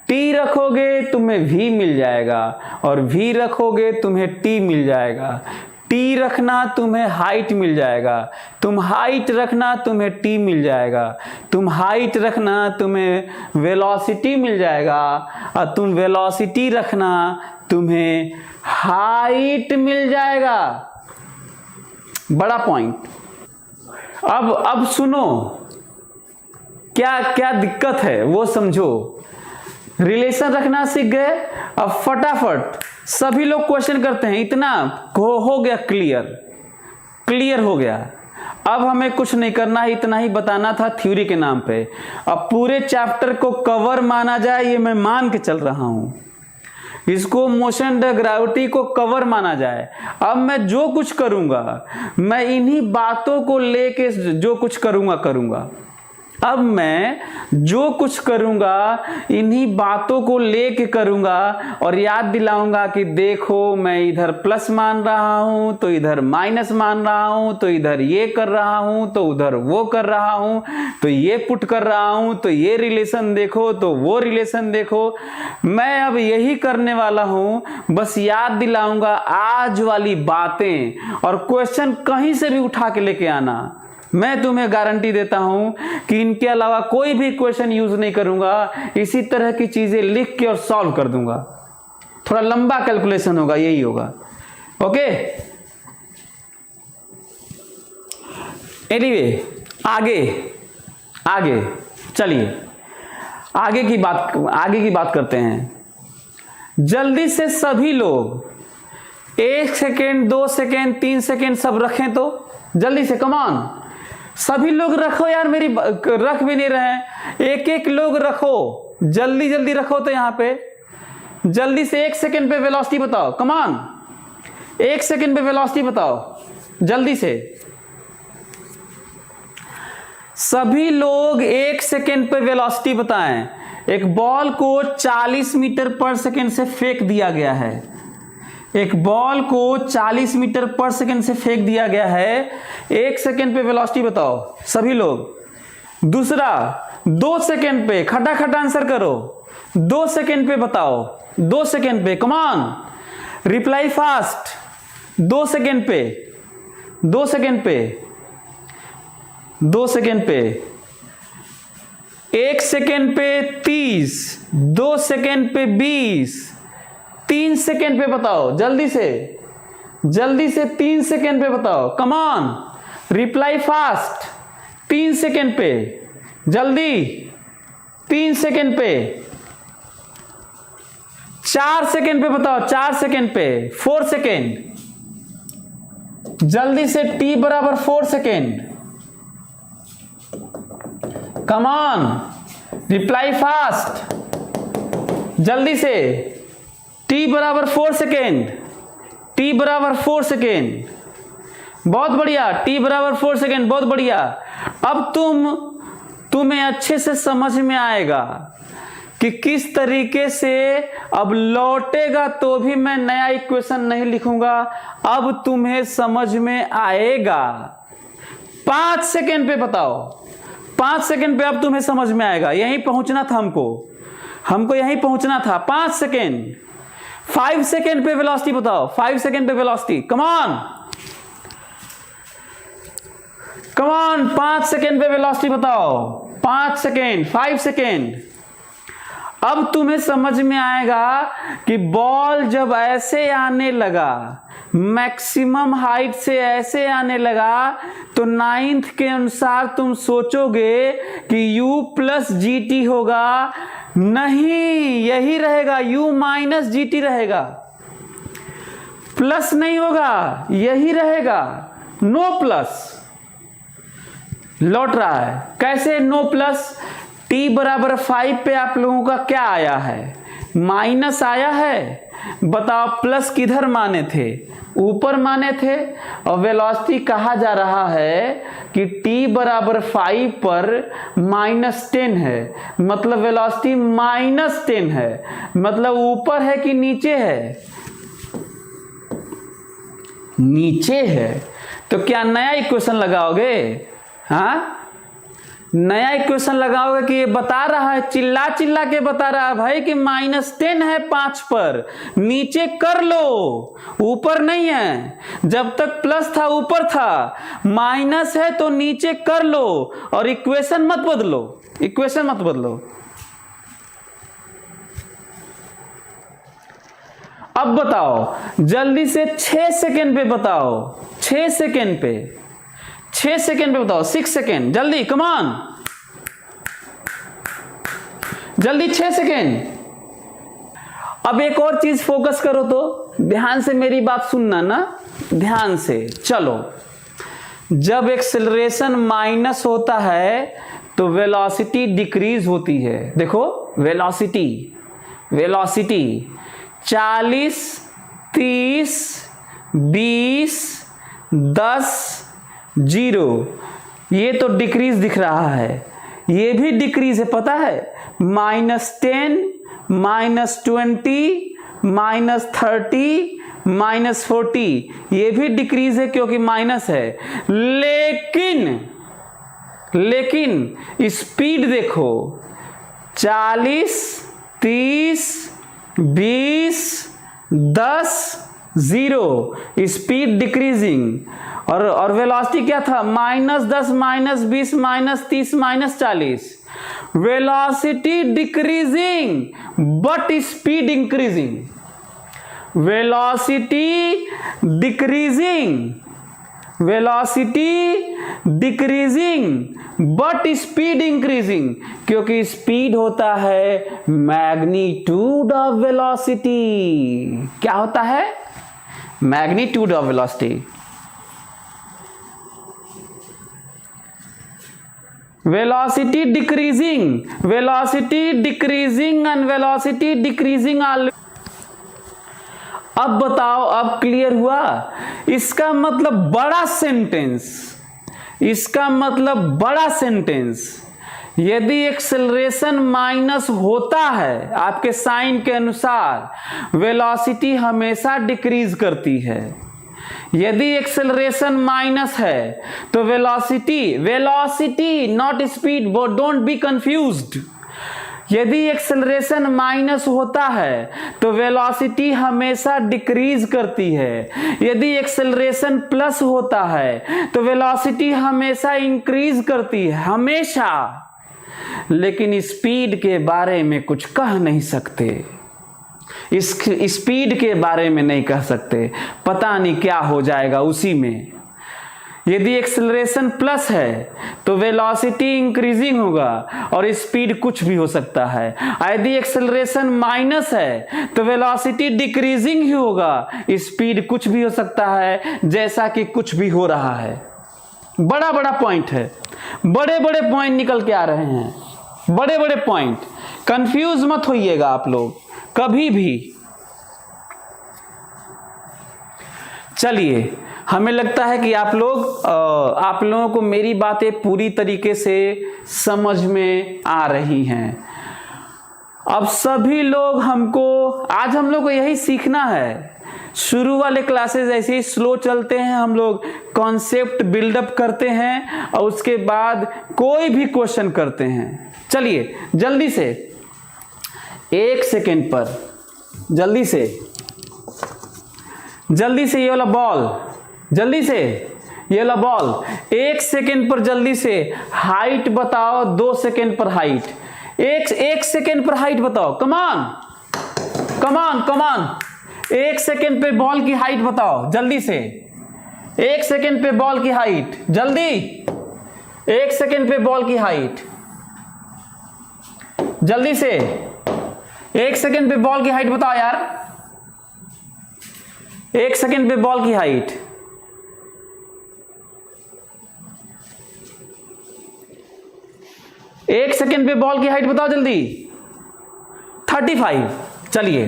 टी रखोगे तुम्हें V मिल जाएगा और V रखोगे तुम्हें T मिल जाएगा। टी रखना तुम्हें हाइट मिल जाएगा, तुम हाइट रखना तुम्हें T मिल जाएगा, तुम हाइट रखना तुम्हें वेलोसिटी मिल जाएगा और तुम वेलोसिटी रखना तुम्हें हाइट मिल जाएगा। बड़ा पॉइंट। अब सुनो, क्या क्या दिक्कत है वो समझो। रिलेशन रखना सीख गए, अब फटाफट सभी लोग क्वेश्चन करते हैं। इतना हो गया क्लियर हो गया। अब हमें कुछ नहीं करना है, इतना ही बताना था थ्योरी के नाम पे। अब पूरे चैप्टर को कवर माना जाए, ये मैं मान के चल रहा हूं, इसको मोशन द ग्रेविटी को कवर माना जाए। अब मैं जो कुछ करूंगा, मैं इन्हीं बातों को लेके जो कुछ करूंगा। अब मैं जो कुछ करूंगा इन्हीं बातों को लेके करूंगा और याद दिलाऊंगा कि देखो मैं इधर प्लस मान रहा हूं तो इधर माइनस मान रहा हूं, तो इधर ये कर रहा हूं तो उधर वो कर रहा हूं, तो ये पुट कर रहा हूं तो ये रिलेशन देखो तो वो रिलेशन देखो। मैं अब यही करने वाला हूं, बस याद दिलाऊंगा आज वाली बातें, और क्वेश्चन कहीं से भी उठा के लेके आना। मैं तुम्हें गारंटी देता हूं कि इनके अलावा कोई भी क्वेश्चन यूज नहीं करूंगा, इसी तरह की चीजें लिख के और सॉल्व कर दूंगा। थोड़ा लंबा कैलकुलेशन होगा, यही होगा। ओके, एनीवे आगे चलिए आगे की बात करते हैं। जल्दी से सभी लोग 1 सेकेंड 2 सेकेंड 3 सेकेंड सब रखें, तो जल्दी से कमान सभी लोग रखो यार, मेरी रख भी नहीं रहे हैं। एक लोग रखो, जल्दी रखो। तो यहां पे जल्दी से 1 सेकेंड पे वेलोसिटी बताओ, कमान 1 सेकेंड पे वेलोसिटी बताओ जल्दी से। सभी लोग 1 सेकेंड पे वेलोसिटी बताएं। एक बॉल को 40 मीटर पर सेकेंड से फेंक दिया गया है। एक बॉल को 40 मीटर पर सेकेंड से फेंक दिया गया है। 1 सेकेंड पे वेलोसिटी बताओ सभी लोग। दूसरा 2 सेकेंड पे, खटाखट आंसर करो। 2 सेकेंड पे बताओ, 2 सेकेंड पे, कमान रिप्लाई फास्ट। 2 सेकेंड पे, 2 सेकेंड पे, 2 सेकेंड पे। 1 सेकेंड पे 30, 2 सेकेंड पे 20, 3 सेकेंड पे बताओ, जल्दी से 3 सेकेंड पे बताओ, come on, reply fast. 3 second पे जल्दी, 3 सेकेंड पे, 4 सेकेंड पे बताओ, 4 सेकेंड पे, 4 सेकेंड, जल्दी से t बराबर 4 second, come on, reply fast, जल्दी से, t बराबर 4 सेकेंड, t बराबर 4 सेकेंड, बहुत बढ़िया, t बराबर 4 सेकेंड, बहुत बढ़िया। अब तुम्हें अच्छे से समझ में आएगा कि किस तरीके से अब लौटेगा तो भी मैं नया इक्वेशन नहीं लिखूंगा, अब तुम्हें समझ में आएगा। 5 सेकेंड पे बताओ, 5 सेकेंड पे अब तुम्हें समझ में आएगा। यहीं पहुंचना था हमको यहीं पहुंचना था। 5 सेकेंड, 5 सेकेंड पे वेलोसिटी बताओ, 5 सेकेंड पे वेलोसिटी, कम ऑन, 5 सेकेंड पे वेलोसिटी बताओ, 5 सेकेंड, 5 सेकेंड। अब तुम्हें समझ में आएगा कि बॉल जब ऐसे आने लगा, मैक्सिमम हाइट से ऐसे आने लगा, तो 9th के अनुसार तुम सोचोगे कि u प्लस जी टी होगा। नहीं, यही रहेगा, u माइनस जी टी रहेगा, प्लस नहीं होगा, यही रहेगा, नो प्लस। लौट रहा है कैसे नो प्लस? t बराबर 5 पे आप लोगों का क्या आया है? माइनस आया है। बताओ प्लस किधर माने थे? ऊपर माने थे। और वेलोसिटी कहा जा रहा है कि t बराबर 5 पर -10 है, मतलब वेलोसिटी -10 है, मतलब ऊपर है कि नीचे है? नीचे है। तो क्या नया इक्वेशन लगाओगे? हाँ, नया इक्वेशन लगाओगे कि ये बता रहा है, चिल्ला चिल्ला के बता रहा है भाई कि -10 है 5 पर, नीचे कर लो, ऊपर नहीं है। जब तक प्लस था ऊपर था, माइनस है तो नीचे कर लो, और इक्वेशन मत बदलो, इक्वेशन मत बदलो। अब बताओ जल्दी से 6 सेकेंड पे बताओ, 6 सेकेंड पे, 6 सेकेंड पे बताओ, 6 सेकेंड, जल्दी, कम ऑन, जल्दी 6 सेकेंड। अब एक और चीज फोकस करो, तो ध्यान से मेरी बात सुनना ना, ध्यान से चलो। जब एक्सेलरेशन माइनस होता है तो वेलोसिटी डिक्रीज होती है। देखो वेलोसिटी 40, 30, 20, 10, 0, ये तो डिक्रीज दिख रहा है, ये भी डिक्रीज है, पता है? -10, -20, -30, -40, ये भी डिक्रीज है क्योंकि माइनस है। लेकिन स्पीड देखो, 40, 30, 20, 10, 0, स्पीड डिक्रीजिंग। और वेलोसिटी क्या था? -10, -20, -30, -40। Velocity decreasing but speed increasing. Velocity decreasing but speed increasing, क्योंकि स्पीड होता है मैग्नीट्यूड ऑफ वेलोसिटी। क्या होता है? Magnitude of velocity. Velocity decreasing and velocity decreasing all। अब बताओ, अब क्लियर हुआ? इसका मतलब बड़ा सेंटेंस, यदि एक्सेलरेशन माइनस होता है आपके साइन के अनुसार, वेलोसिटी हमेशा डिक्रीज करती है। यदि एक्सेलरेशन माइनस है तो velocity not speed, don't be confused. यदि एक्सेलरेशन माइनस होता है तो वेलोसिटी हमेशा डिक्रीज करती है। यदि एक्सेलरेशन प्लस होता है तो वेलोसिटी हमेशा इंक्रीज करती है, हमेशा। लेकिन स्पीड के बारे में कुछ कह नहीं सकते। इस स्पीड के बारे में नहीं कह सकते, पता नहीं क्या हो जाएगा उसी में। यदि एक्सेलरेशन प्लस है तो वेलोसिटी इंक्रीजिंग होगा और स्पीड कुछ भी हो सकता है। यदि एक्सेलरेशन माइनस है तो वेलोसिटी डिक्रीजिंग ही होगा, स्पीड कुछ भी हो सकता है, जैसा कि कुछ भी हो रहा है। बड़ा बड़ा पॉइंट है, बड़े बड़े पॉइंट निकल के आ रहे हैं, बड़े बड़े पॉइंट। कंफ्यूज मत होइएगा आप लोग कभी भी। चलिए, हमें लगता है कि आप लोगों को मेरी बातें पूरी तरीके से समझ में आ रही हैं। अब सभी लोग आज हम लोग को यही सीखना है। शुरू वाले क्लासेस ऐसे ही स्लो चलते हैं, हम लोग कॉन्सेप्ट बिल्डअप करते हैं और उसके बाद कोई भी क्वेश्चन करते हैं। चलिए जल्दी से 1 सेकेंड पर जल्दी से ये वाला बॉल, जल्दी से ये वाला बॉल 1 सेकेंड पर जल्दी से हाइट बताओ। 2 सेकेंड पर हाइट, एक सेकेंड पर हाइट बताओ। कमान कमान कमान 1 सेकेंड पे बॉल की हाइट बताओ जल्दी से। 1 सेकेंड पे बॉल की हाइट, जल्दी 1 सेकेंड पे बॉल की हाइट, जल्दी से 1 सेकेंड पे बॉल की हाइट बताओ यार। 1 सेकेंड पे बॉल की हाइट, 1 सेकेंड पे बॉल की हाइट बताओ जल्दी। 35। चलिए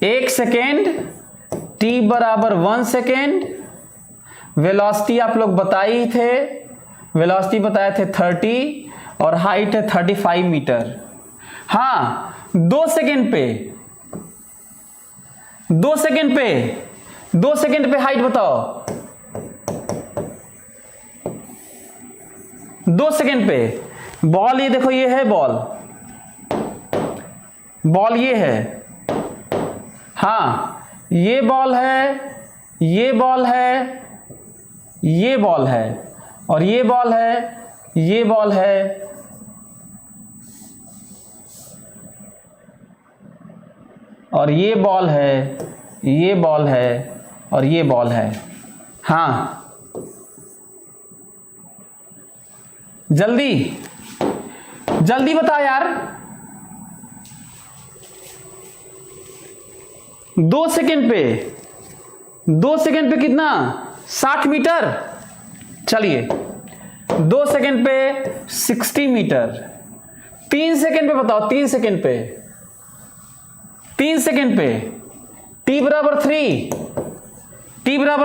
1 सेकेंड, t बराबर 1 सेकेंड। वेलोसिटी आप लोग बताए ही थे, वेलोसिटी बताए थे 30 और हाइट है 35 मीटर। हाँ 2 सेकेंड पे 2 सेकेंड पे हाइट बताओ। 2 सेकेंड पे बॉल, ये देखो ये है बॉल ये है। हाँ ये बॉल है, ये बॉल है, ये बॉल है और ये बॉल है, ये बॉल है और ये बॉल है, ये बॉल है और ये बॉल है। हाँ जल्दी जल्दी बता यार। 2 सेकेंड पे कितना? 60 मीटर। चलिए 2 सेकेंड पे 60 मीटर। 3 सेकेंड पे बताओ, 3 सेकेंड पे t बराबर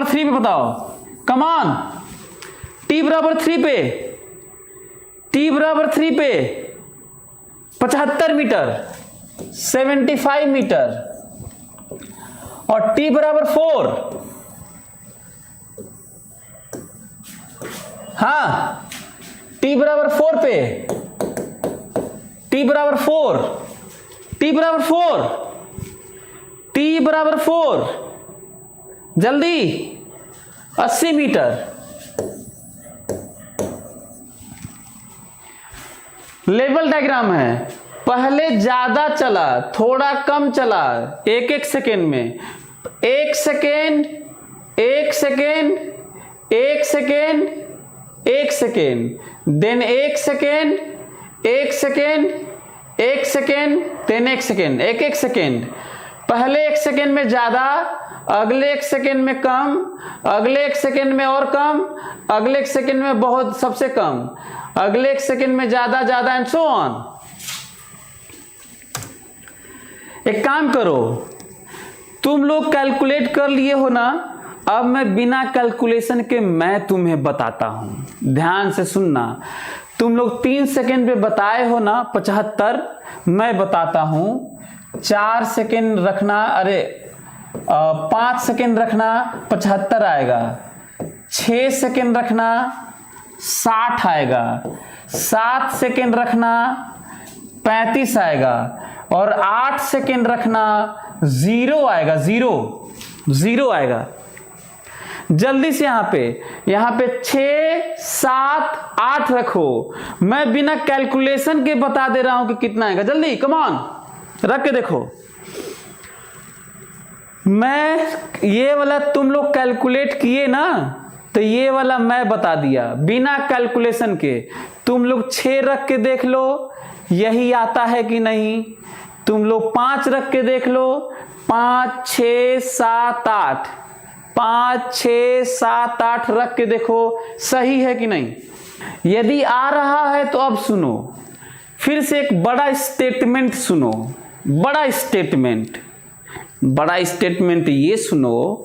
3 पे बताओ। कमान t बराबर 3 पे 75 मीटर, 75 मीटर और t बराबर 4। हाँ t बराबर 4 पे, t बराबर 4 जल्दी 80 मीटर। लेवल डायग्राम है, पहले ज्यादा चला, थोड़ा कम चला, 1 सेकेंड में। 1 second, 1 second, 1 second, 1 second, then 1 second, 1 second, 1 second, then 1 second, 1 second. पहले 1 सेकेंड में ज्यादा, अगले 1 सेकेंड में कम, अगले 1 सेकेंड में और कम, अगले 1 सेकेंड में बहुत सबसे कम, अगले 1 सेकेंड में ज्यादा ज्यादा एंड सो ऑन। एक काम करो, तुम लोग कैलकुलेट कर लिए हो ना, अब मैं बिना कैलकुलेशन के मैं तुम्हें बताता हूं, ध्यान से सुनना। तुम लोग 3 सेकेंड पे बताए हो ना 75, मैं बताता हूं 4 सेकेंड रखना, 5 सेकेंड रखना 75 आएगा, 6 सेकेंड रखना 60 आएगा, 7 सेकेंड रखना 35 आएगा और 8 सेकेंड रखना 0 आएगा, 0 आएगा। जल्दी से यहाँ पे 6 7 8 रखो। मैं बिना कैलकुलेशन के बता दे रहा हूं कि कितना आएगा। जल्दी कम ऑन, रख के देखो। मैं ये वाला तुम लोग कैलकुलेट किए ना, तो ये वाला मैं बता दिया बिना कैलकुलेशन के। तुम लोग 6 रख के देख लो यही आता है कि नहीं। तुम लोग 5 रख के देख लो, 5 6 7 8, 5 6 7 8 रख के देखो सही है कि नहीं। यदि आ रहा है तो अब सुनो, फिर से एक बड़ा स्टेटमेंट सुनो। बड़ा स्टेटमेंट ये सुनो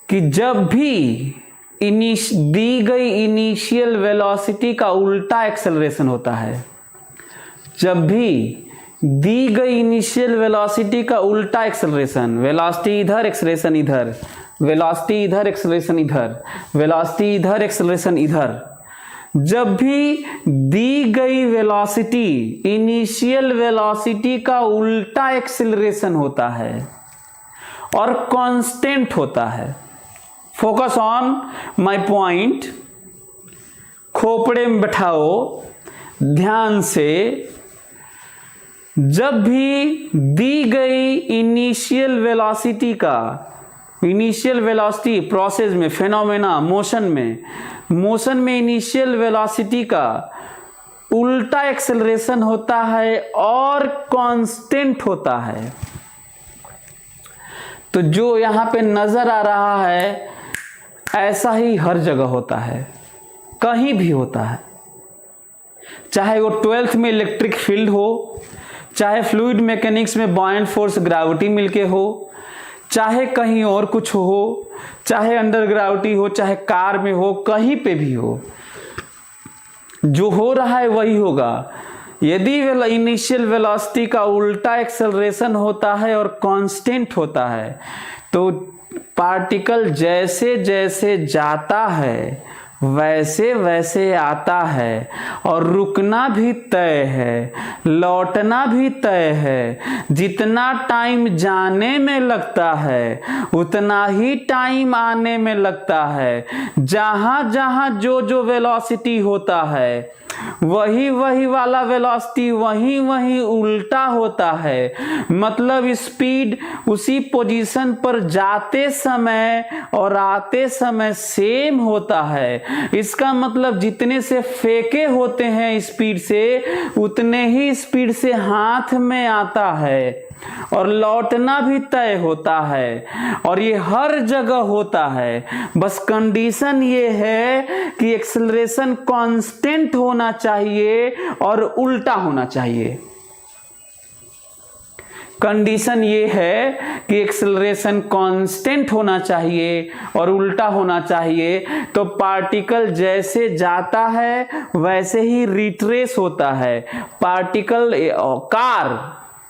कि जब भी दी गई इनिशियल वेलोसिटी का उल्टा एक्सेलरेशन होता है, जब भी दी गई इनिशियल वेलोसिटी का उल्टा एक्सेलरेशन, वेलोसिटी इधर एक्सेलरेशन इधर, वेलोसिटी इधर एक्सेलरेशन इधर, वेलोसिटी इधर एक्सेलरेशन इधर, जब भी दी गई वेलोसिटी इनिशियल वेलोसिटी का उल्टा एक्सेलरेशन होता है और कांस्टेंट होता है, फोकस ऑन माय पॉइंट, खोपड़े में बैठाओ ध्यान से। जब भी दी गई इनिशियल वेलोसिटी प्रोसेस में, फेनोमेना, मोशन में इनिशियल वेलोसिटी का उल्टा एक्सेलरेशन होता है और कांस्टेंट होता है, तो जो यहां पे नजर आ रहा है ऐसा ही हर जगह होता है, कहीं भी होता है। चाहे वो 12th में इलेक्ट्रिक फील्ड हो, चाहे फ्लूइड मैकेनिक्स में बॉयंट फोर्स ग्रेविटी मिलके हो, चाहे कहीं और कुछ हो, चाहे अंडर ग्रेविटी हो, चाहे कार में हो, कहीं पे भी हो, जो हो रहा है वही होगा। यदि इनिशियल वेलोसिटी का उल्टा एक्सेलरेशन होता है और कांस्टेंट होता है, तो पार्टिकल जैसे जैसे जाता है वैसे वैसे आता है, और रुकना भी तय है, लौटना भी तय है। जितना टाइम जाने में लगता है उतना ही टाइम आने में लगता है। जहां जहां जो वेलोसिटी होता है वही वाला वेलोसिटी वही उल्टा होता है। मतलब स्पीड उसी पोजीशन पर जाते समय और आते समय सेम होता है। इसका मतलब जितने से फेंके होते हैं स्पीड से, उतने ही स्पीड से हाथ में आता है, और लौटना भी तय होता है, और ये हर जगह होता है। बस कंडीशन ये है कि एक्सेलरेशन कांस्टेंट होना चाहिए और उल्टा होना चाहिए। कंडीशन ये है कि एक्सेलरेशन कांस्टेंट होना चाहिए और उल्टा होना चाहिए। तो पार्टिकल जैसे जाता है वैसे ही रिट्रेस होता है।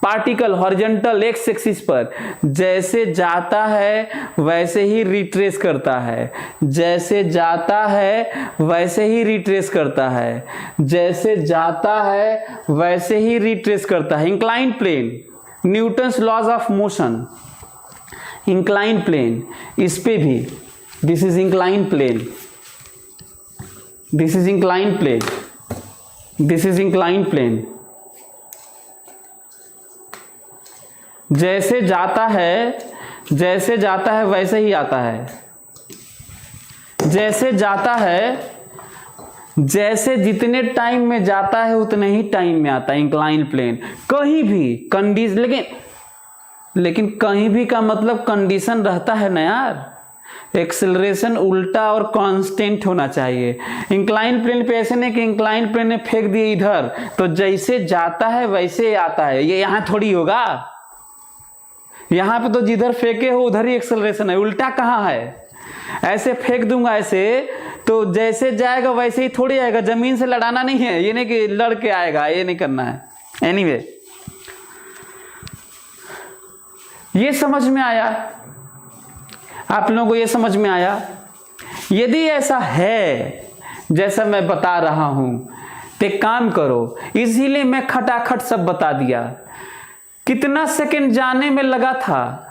पार्टिकल हॉरिजॉन्टल एक्स एक्सिस पर जैसे जाता है वैसे ही रिट्रेस करता है, जैसे जाता है वैसे ही रिट्रेस करता है, जैसे जाता है वैसे ही रिट्रेस करता है। Incline plane, Newton's laws of motion, incline plane, इस पे भी this is incline plane, this is incline plane, this is incline plane. जैसे जाता है वैसे ही आता है, जैसे जाता है, जैसे जितने टाइम में जाता है उतने ही टाइम में आता है। इंक्लाइन प्लेन कहीं भी कंडीशन, लेकिन कहीं भी का मतलब कंडीशन रहता है ना यार। एक्सेलरेशन उल्टा और कांस्टेंट होना चाहिए। इंक्लाइन प्लेन पे ऐसे नहीं कि इंक्लाइन प्लेन ने फेंक दिए इधर तो जैसे जाता है वैसे आता है, ये यहां थोड़ी होगा। यहां पे तो जिधर फेंके हो उधर ही एक्सेलरेशन है, उल्टा कहां है। ऐसे फेंक दूंगा ऐसे तो जैसे जाएगा वैसे ही थोड़ी आएगा, जमीन से लड़ाना नहीं है, ये नहीं कि लड़ के आएगा, ये नहीं करना है। एनीवे, ये समझ में आया आप लोगों को? ये समझ में आया? यदि ऐसा है जैसा मैं बता रहा हूं तो एक काम करो, इसीलिए मैं खटाखट सब बता दिया। कितना सेकंड जाने में लगा था?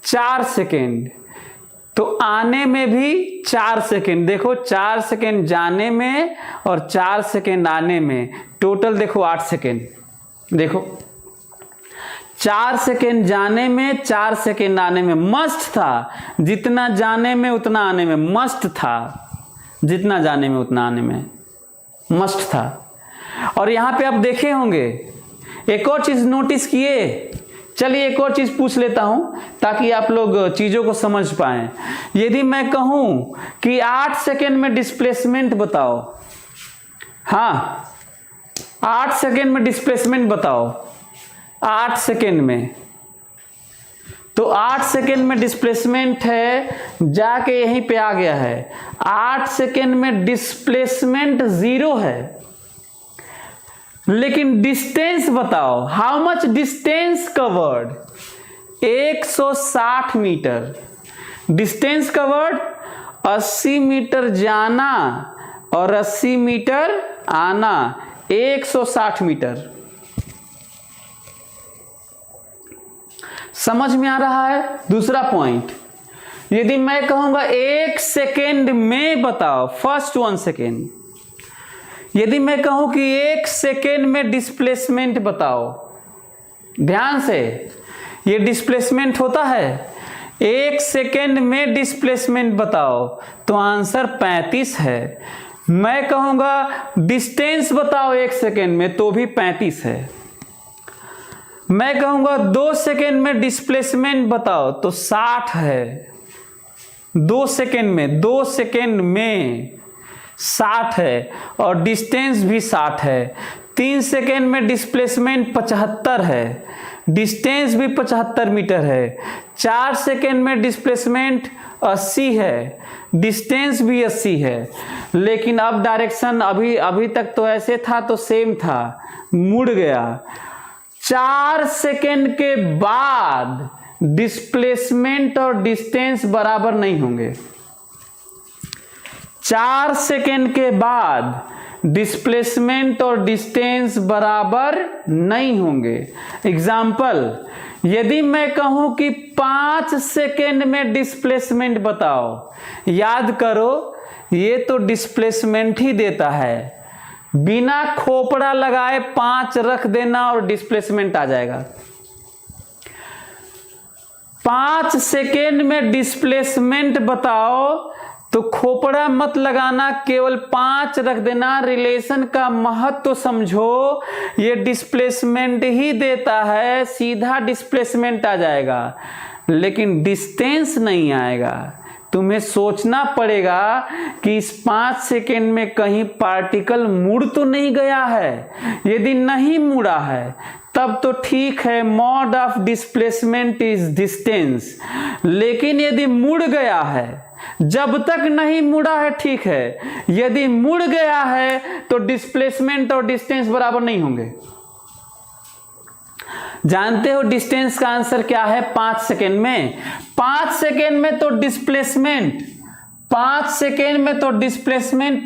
4 सेकंड। तो आने में भी 4 सेकेंड। देखो 4 सेकेंड जाने में और 4 सेकेंड आने में, टोटल देखो 8 सेकेंड। देखो 4 सेकेंड जाने में, 4 सेकेंड आने में। मस्ट था, जितना जाने में उतना आने में। मस्ट था, जितना जाने में उतना आने में मस्ट था। और यहां पे आप देखे होंगे, एक और चीज नोटिस किए। चलिए एक और चीज पूछ लेता हूं ताकि आप लोग चीजों को समझ पाएं। यदि मैं कहूं कि 8 सेकेंड में डिस्प्लेसमेंट बताओ, हाँ 8 सेकेंड में डिस्प्लेसमेंट बताओ, 8 सेकेंड में, तो 8 सेकेंड में डिस्प्लेसमेंट है, जाके यहीं पे आ गया है। 8 सेकेंड में डिस्प्लेसमेंट 0 है, लेकिन डिस्टेंस बताओ, how much distance covered? 160 meter distance covered. 80 meter जाना और 80 मीटर आना, 160 मीटर। समझ में आ रहा है? दूसरा पॉइंट, यदि मैं कहूंगा 1 सेकेंड में बताओ, फर्स्ट 1 सेकेंड, यदि मैं कहूं कि 1 सेकेंड में डिस्प्लेसमेंट बताओ, ध्यान से, ये डिस्प्लेसमेंट होता है। 1 सेकेंड में डिस्प्लेसमेंट बताओ, तो आंसर 35 है। मैं कहूंगा डिस्टेंस बताओ 1 सेकेंड में, तो भी 35 है। मैं कहूंगा 2 सेकेंड में डिस्प्लेसमेंट बताओ, तो 60 है। 2 सेकेंड में, 2 सेकेंड में 60 है, और डिस्टेंस भी 60 है। 3 सेकेंड में डिस्प्लेसमेंट 75 है, डिस्टेंस भी 75 मीटर है। 4 सेकेंड में डिस्प्लेसमेंट 80 है, डिस्टेंस भी 80 है। लेकिन अब डायरेक्शन अभी तक तो ऐसे था तो सेम था, मुड़ गया। 4 सेकेंड के बाद डिस्प्लेसमेंट और डिस्टेंस बराबर नहीं होंगे। 4 सेकेंड के बाद डिस्प्लेसमेंट और डिस्टेंस बराबर नहीं होंगे। एग्जाम्पल, यदि मैं कहूं कि 5 सेकेंड में डिस्प्लेसमेंट बताओ, याद करो ये तो डिस्प्लेसमेंट ही देता है। बिना खोपड़ा लगाए 5 रख देना और डिस्प्लेसमेंट आ जाएगा। 5 सेकेंड में डिस्प्लेसमेंट बताओ तो खोपड़ा मत लगाना, केवल 5 रख देना। रिलेशन का महत्व तो समझो, ये डिस्प्लेसमेंट ही देता है, सीधा डिस्प्लेसमेंट आ जाएगा, लेकिन डिस्टेंस नहीं आएगा। तुम्हें सोचना पड़ेगा कि इस 5 सेकेंड में कहीं पार्टिकल मुड़ तो नहीं गया है। यदि नहीं मुड़ा है तब तो ठीक है, mod of displacement is distance. लेकिन यदि मुड़ गया है, जब तक नहीं मुड़ा है ठीक है, यदि मुड़ गया है तो डिस्प्लेसमेंट और डिस्टेंस बराबर नहीं होंगे। जानते हो डिस्टेंस का आंसर क्या है? 5 सेकेंड में। 5 सेकेंड में तो डिस्प्लेसमेंट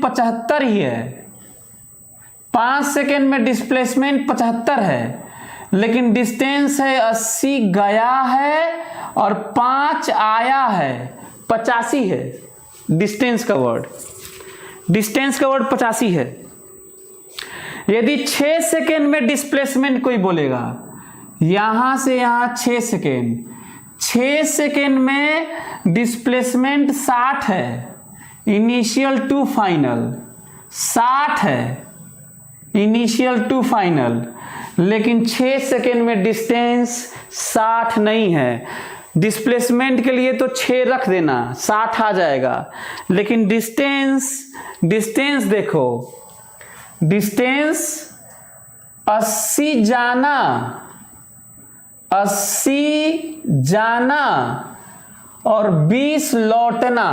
75 ही है। 5 सेकेंड में डिस्प्लेसमेंट 75 है, लेकिन डिस्टेंस है 80 गया है और 5 आया है, 85 है। डिस्टेंस का वर्ड 85 है। यदि 6 सेकेंड में डिस्प्लेसमेंट कोई बोलेगा, यहां से यहां 6 सेकेंड, 6 सेकेंड में डिस्प्लेसमेंट 60 है, इनिशियल टू फाइनल 60 है, इनिशियल टू फाइनल, लेकिन 6 सेकेंड में डिस्टेंस 60 नहीं है। डिस्प्लेसमेंट के लिए तो 6 रख देना, 60 आ जाएगा, लेकिन डिस्टेंस देखो, डिस्टेंस 80 जाना और 20 लौटना,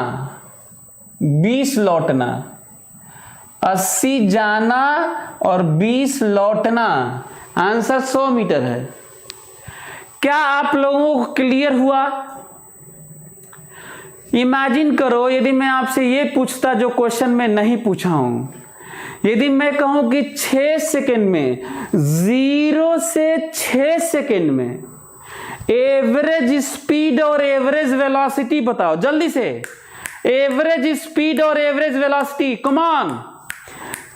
80 जाना और 20 लौटना, आंसर 100 मीटर है। क्या आप लोगों को क्लियर हुआ? इमेजिन करो यदि मैं आपसे ये पूछता जो क्वेश्चन में नहीं पूछा हूं, यदि मैं कहूं कि 6 सेकेंड में, 0 से 6 सेकेंड में एवरेज स्पीड और एवरेज वेलोसिटी बताओ जल्दी से। एवरेज स्पीड और average velocity, come on.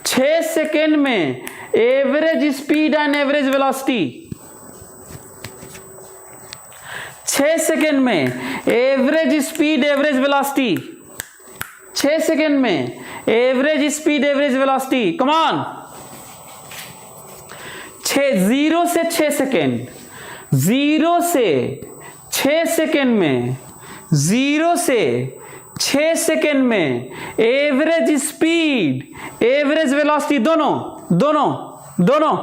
6 second में average speed and average velocity. 6 second में average speed average velocity. 6 second में average speed average velocity, come on. 0 से 6 सेकेंड, 0 से 6 सेकेंड में, 0 से 6 सेकेंड में एवरेज स्पीड एवरेज वेलोसिटी दोनों दोनों दोनों।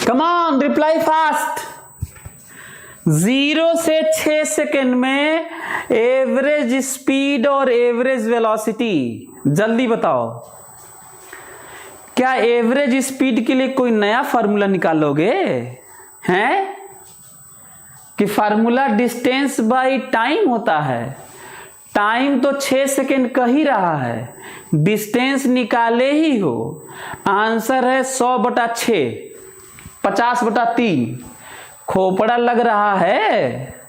Come on, reply fast. 0 से 6 सेकेंड में एवरेज स्पीड और एवरेज वेलोसिटी, जल्दी बताओ। क्या एवरेज स्पीड के लिए कोई नया फार्मूला निकालोगे हैं कि फार्मूला डिस्टेंस बाय टाइम होता है? टाइम तो 6 सेकेंड कह ही रहा है, डिस्टेंस निकाले ही हो। आंसर है 100/6, 50/3। खोपड़ा लग रहा है,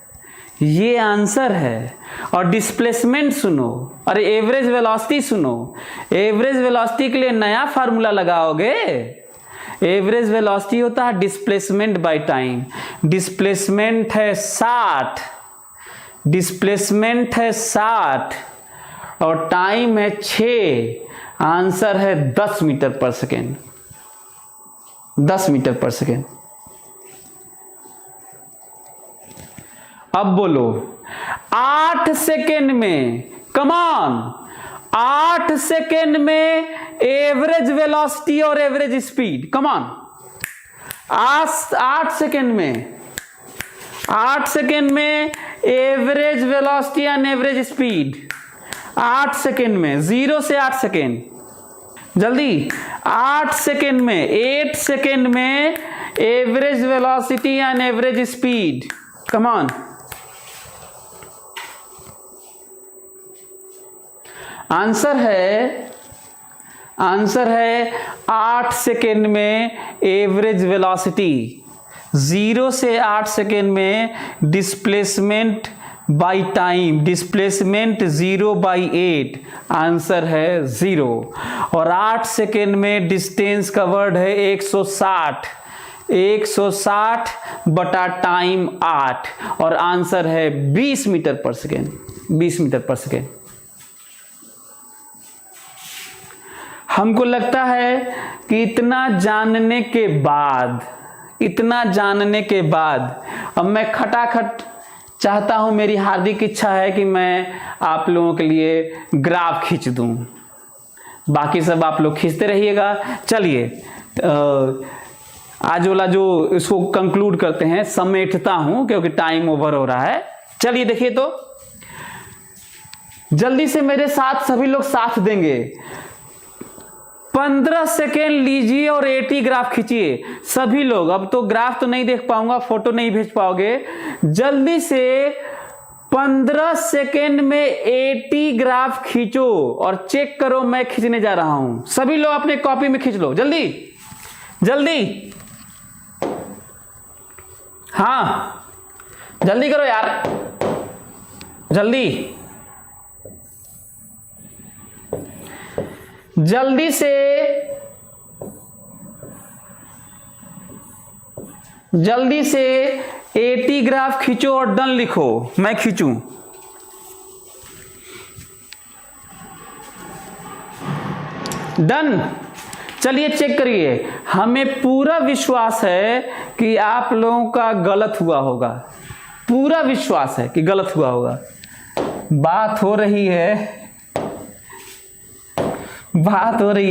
ये आंसर है। और डिस्प्लेसमेंट सुनो, अरे एवरेज वेलोसिटी सुनो। एवरेज वेलोसिटी के लिए नया फार्मूला लगाओगे। एवरेज वेलोसिटी होता है डिस्प्लेसमेंट बाय टाइम। डिस्प्लेसमेंट है 60, डिस्प्लेसमेंट है 60 और टाइम है 6। आंसर है 10 मीटर पर सेकेंड, 10 मीटर पर सेकेंड। अब बोलो 8 सेकेंड में, कम ऑन, 8 सेकेंड में एवरेज वेलोसिटी और average speed, come on. 8 second में, 8 सेकेंड में average velocity and average speed. 8 second में, 0 से 8 सेकेंड, जल्दी। 8 सेकेंड में, 8 सेकेंड में average velocity and average speed, come on. Answer है 8 सेकेंड में एवरेज वेलोसिटी, 0 से 8 सेकेंड में displacement by time, displacement 0/8। Answer है 0। और 8 सेकेंड में डिस्टेंस कवर्ड है 160, 160 टाइम 8 और आंसर है 20 मीटर पर सेकेंड, 20 मीटर पर सेकेंड। हमको लगता है कि इतना जानने के बाद अब मैं खटाखट चाहता हूं, मेरी हार्दिक इच्छा है कि मैं आप लोगों के लिए ग्राफ खींच दूं। बाकी सब आप लोग खींचते रहिएगा। चलिए आज वाला जो इसको कंक्लूड करते हैं, समेटता हूं क्योंकि टाइम ओवर हो रहा है। चलिए देखिए तो जल्दी से मेरे साथ सभी लोग साथ देंगे। 15 सेकेंड लीजिए और 80 ग्राफ खींचिए सभी लोग। अब तो ग्राफ तो नहीं देख पाऊंगा, फोटो नहीं भेज पाओगे। जल्दी से 15 सेकेंड में 80 ग्राफ खींचो और चेक करो मैं खींचने जा रहा हूं। सभी लोग अपने कॉपी में खींच लो, जल्दी जल्दी। हाँ जल्दी करो यार, जल्दी जल्दी से, जल्दी से 80 ग्राफ खींचो और डन लिखो, मैं खींचूं। डन। चलिए चेक करिए। हमें पूरा विश्वास है कि आप लोगों का गलत हुआ होगा, पूरा विश्वास है कि गलत हुआ होगा। बात हो रही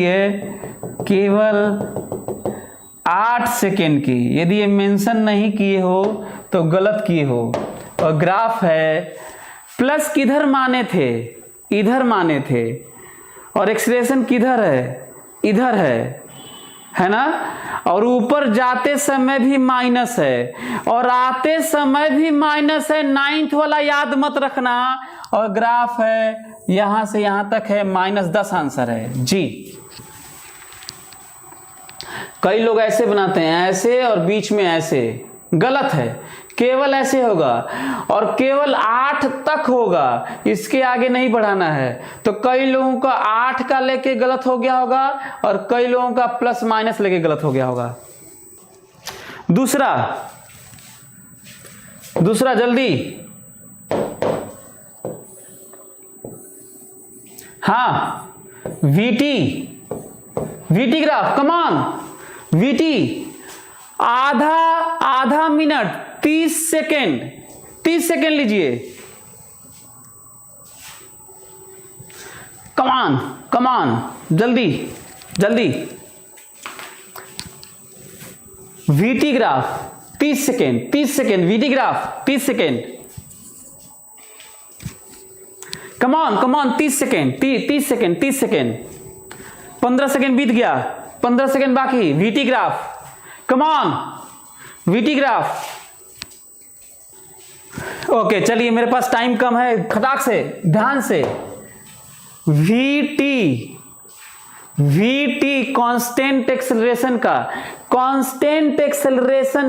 है केवल 8 सेकेंड की। यदि ये मेंशन नहीं किए हो तो गलत किए हो। और ग्राफ है प्लस किधर माने थे, इधर माने थे। और एक्सप्रेशन किधर है, इधर है। है ना, और ऊपर जाते समय भी माइनस है और आते समय भी माइनस है। 9th वाला याद मत रखना। और ग्राफ है यहां से यहां तक है -10 आंसर है जी। कई लोग ऐसे बनाते हैं, ऐसे और बीच में ऐसे, गलत है। केवल ऐसे होगा और केवल 8 तक होगा, इसके आगे नहीं बढ़ाना है। तो कई लोगों का 8 का लेके गलत हो गया होगा और कई लोगों का प्लस माइनस लेके गलत हो गया होगा। दूसरा जल्दी, हाँ, VT graph, come on. VT आधा मिनट 30 सेकेंड लीजिए। कम ऑन, जल्दी। VT graph 30 second, VT graph 30 second. Come on 30 second, 30 second. 15 second बीत गया, 15 सेकेंड बाकी। VT graph, come on, VT graph. Okay, चलिए, मेरे पास टाइम कम है, खटाक से, ध्यान से। वीटी कांस्टेंट एक्सेलरेशन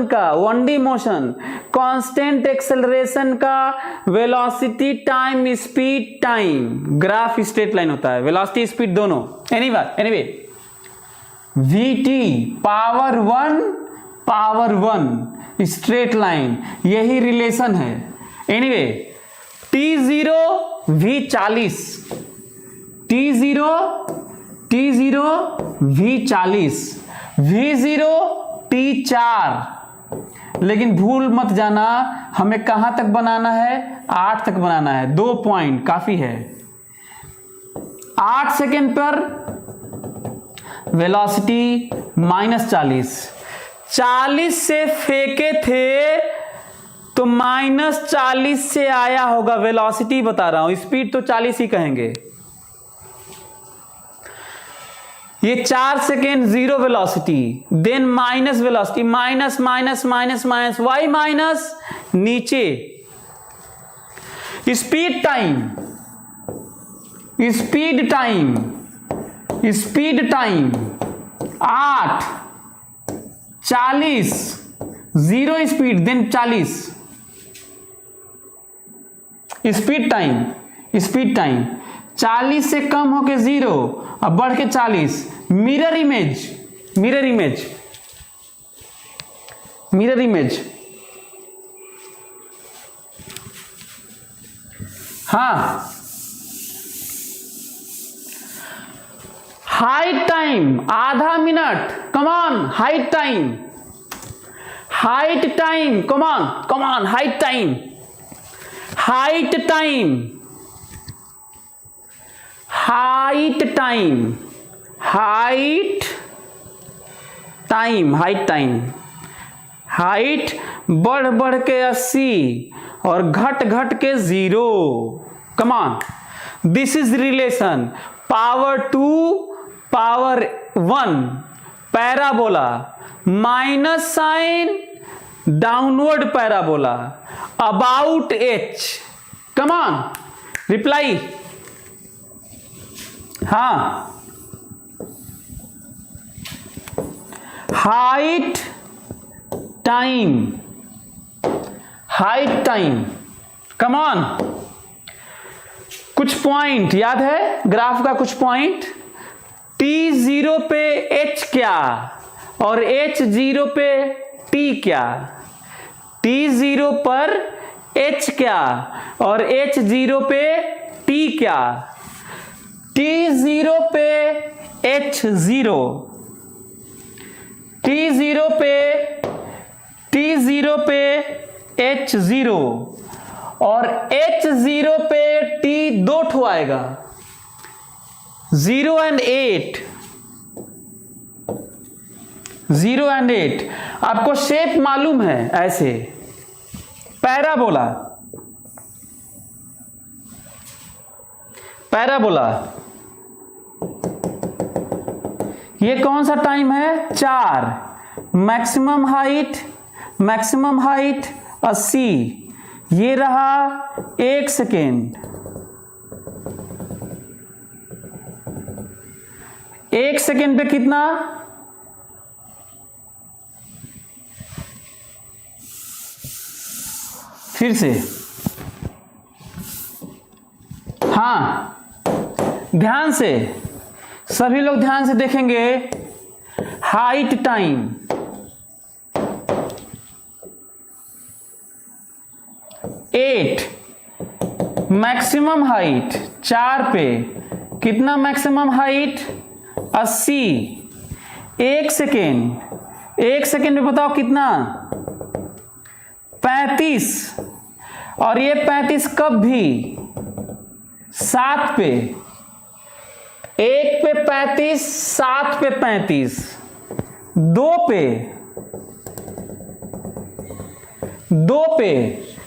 का 1D मोशन, कांस्टेंट एक्सेलरेशन का velocity time speed time, graph straight line होता है, वेलोसिटी स्पीड दोनों। Anyway VT power 1 straight line, यही रिलेशन है। Anyway T0 V40, T0 V40, V0 T4। लेकिन भूल मत जाना, हमें कहां तक बनाना है? 8 तक बनाना है। 2 पॉइंट काफी है। 8 सेकेंड पर वेलोसिटी -40, 40 से फेंके थे तो -40 से आया होगा। वेलोसिटी बता रहा हूं, स्पीड तो 40 ही कहेंगे। ये 4 second zero velocity, then minus velocity, minus Y minus नीचे। Speed time 8, 40, zero speed, then 40। Speed time 40 से कम होके 0, अब बढ़ के 40। मिरर इमेज, हाँ। हाइट टाइम आधा minute, come on. Height time, come on. Height बढ़ के 80 और घट के 0। Come on, this is relation. Power 2 power 1 parabola, minus sign downward parabola about h। Come on, reply. हाँ, हाइट टाइम, कम ऑन। कुछ point याद है ग्राफ का? कुछ पॉइंट T0 पे h क्या और H0 पे T क्या? T0 पर h क्या और H0 पे T क्या? T0 पे H0, T0 पे H0 और H0 पे T 2 ठो आएगा, 0 and 8। आपको शेप मालूम है? ऐसे पैराबोला ये कौन सा टाइम है? 4। मैक्सिमम हाइट 80, ये रहा 1 सेकेंड। 1 सेकेंड पे कितना? फिर से, हाँ ध्यान से, सभी लोग ध्यान से देखेंगे। हाइट टाइम 8, मैक्सिमम हाइट 4 पे कितना? मैक्सिमम हाइट 80, 1 सेकेंड में बताओ कितना? 35, और ये 35 कब भी? 7 पे, 1 पे 35, 7 पे 35, 2 पे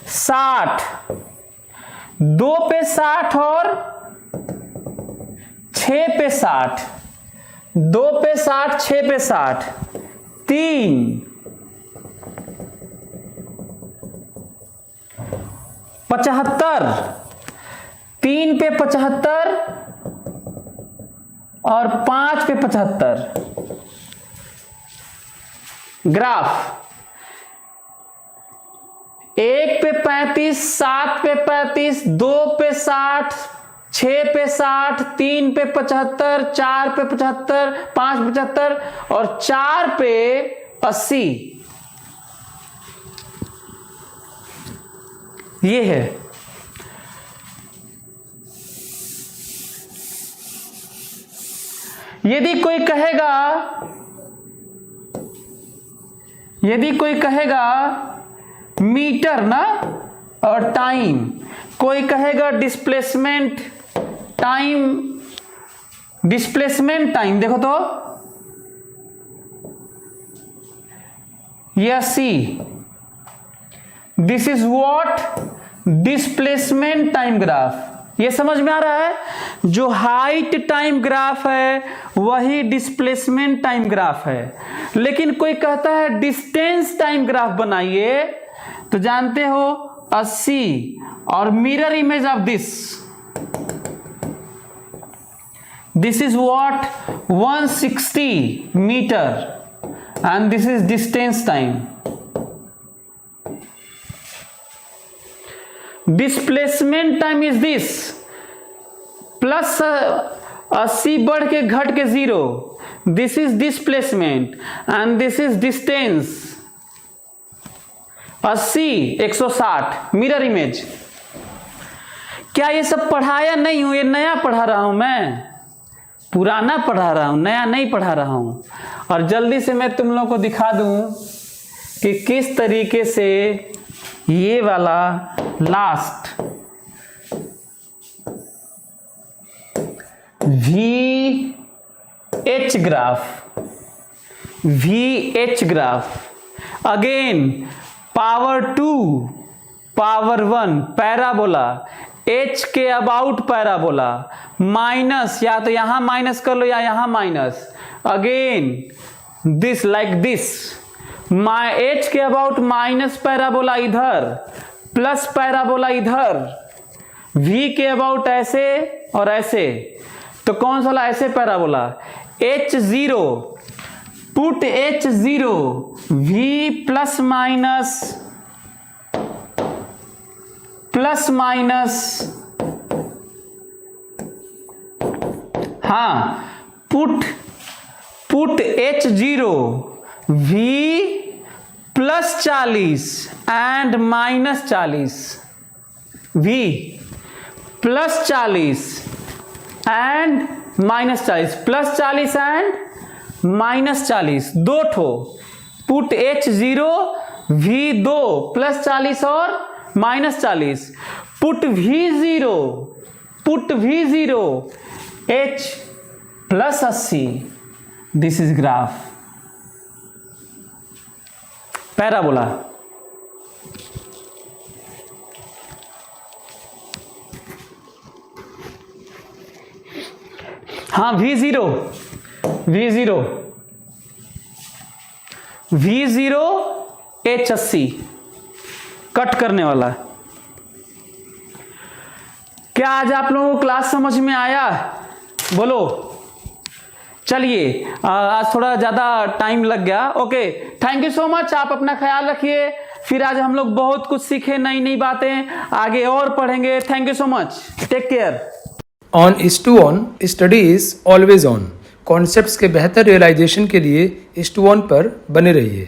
60, 2 पे 60 और 6 पे 60, 2 पे 60, 6 पे 60, 3, 75, 3 पे 75 और 5 पे 75। ग्राफ 1 पे 35, 7 पे 35, 2 पे 60, 6 पे 60, 3 पे 75, 4 पे 75, 5 पे 75 और 4 पे 80। ये है। यदि कोई कहेगा मीटर ना और टाइम, कोई कहेगा डिस्प्लेसमेंट टाइम, देखो तो ये 80, this is what? Displacement time graph. ये समझ में आ रहा है? जो हाइट टाइम ग्राफ है वही डिस्प्लेसमेंट टाइम ग्राफ है। लेकिन कोई कहता है डिस्टेंस टाइम ग्राफ बनाइए, तो जानते हो 80 और mirror image of this is what? 160 meter and this is distance time. Displacement time is this, plus 80 बढ़ के घट के 0, this is displacement and this is distance. 80 160 mirror image. क्या ये सब पढ़ाया नहीं हूं? ये नया पढ़ा रहा हूं मैं, पुराना पढ़ा रहा हूं, नया नहीं पढ़ा रहा हूं। और जल्दी से मैं तुम लोगों को दिखा दूं कि किस तरीके से ये वाला last VH graph, again power 2 power 1 parabola, H के अबाउट पैराबोला, माइनस, या तो यहां माइनस कर लो या यहां minus, again this like this, H के अबाउट माइनस पैराबोला इधर, प्लस पैराबोला इधर, V के अबाउट ऐसे और ऐसे, तो कौन सा वाला? ऐसे parabola. H0, put H0, V plus minus, हाँ put H0, V plus 40 and minus 40, V plus 40 and minus 40, plus 40 and minus 40, दो ठो। पुट H0, V2 प्लस 40 और minus 40, put V0 H plus 80, this is graph parabola. हाँ V0 V0 H80 cut करने वाला। क्या आज आप लोगों को क्लास समझ में आया? बोलो। चलिए, आज थोड़ा ज़्यादा टाइम लग गया। Okay, thank you so much. आप अपना ख्याल रखिए। फिर आज हम लोग बहुत कुछ सीखे, नई नई बातें आगे और पढ़ेंगे। Thank you so much, take care. On IS2ON study is always on. Concepts के बेहतर रियलाइजेशन के लिए IS2ON पर बने रहिए।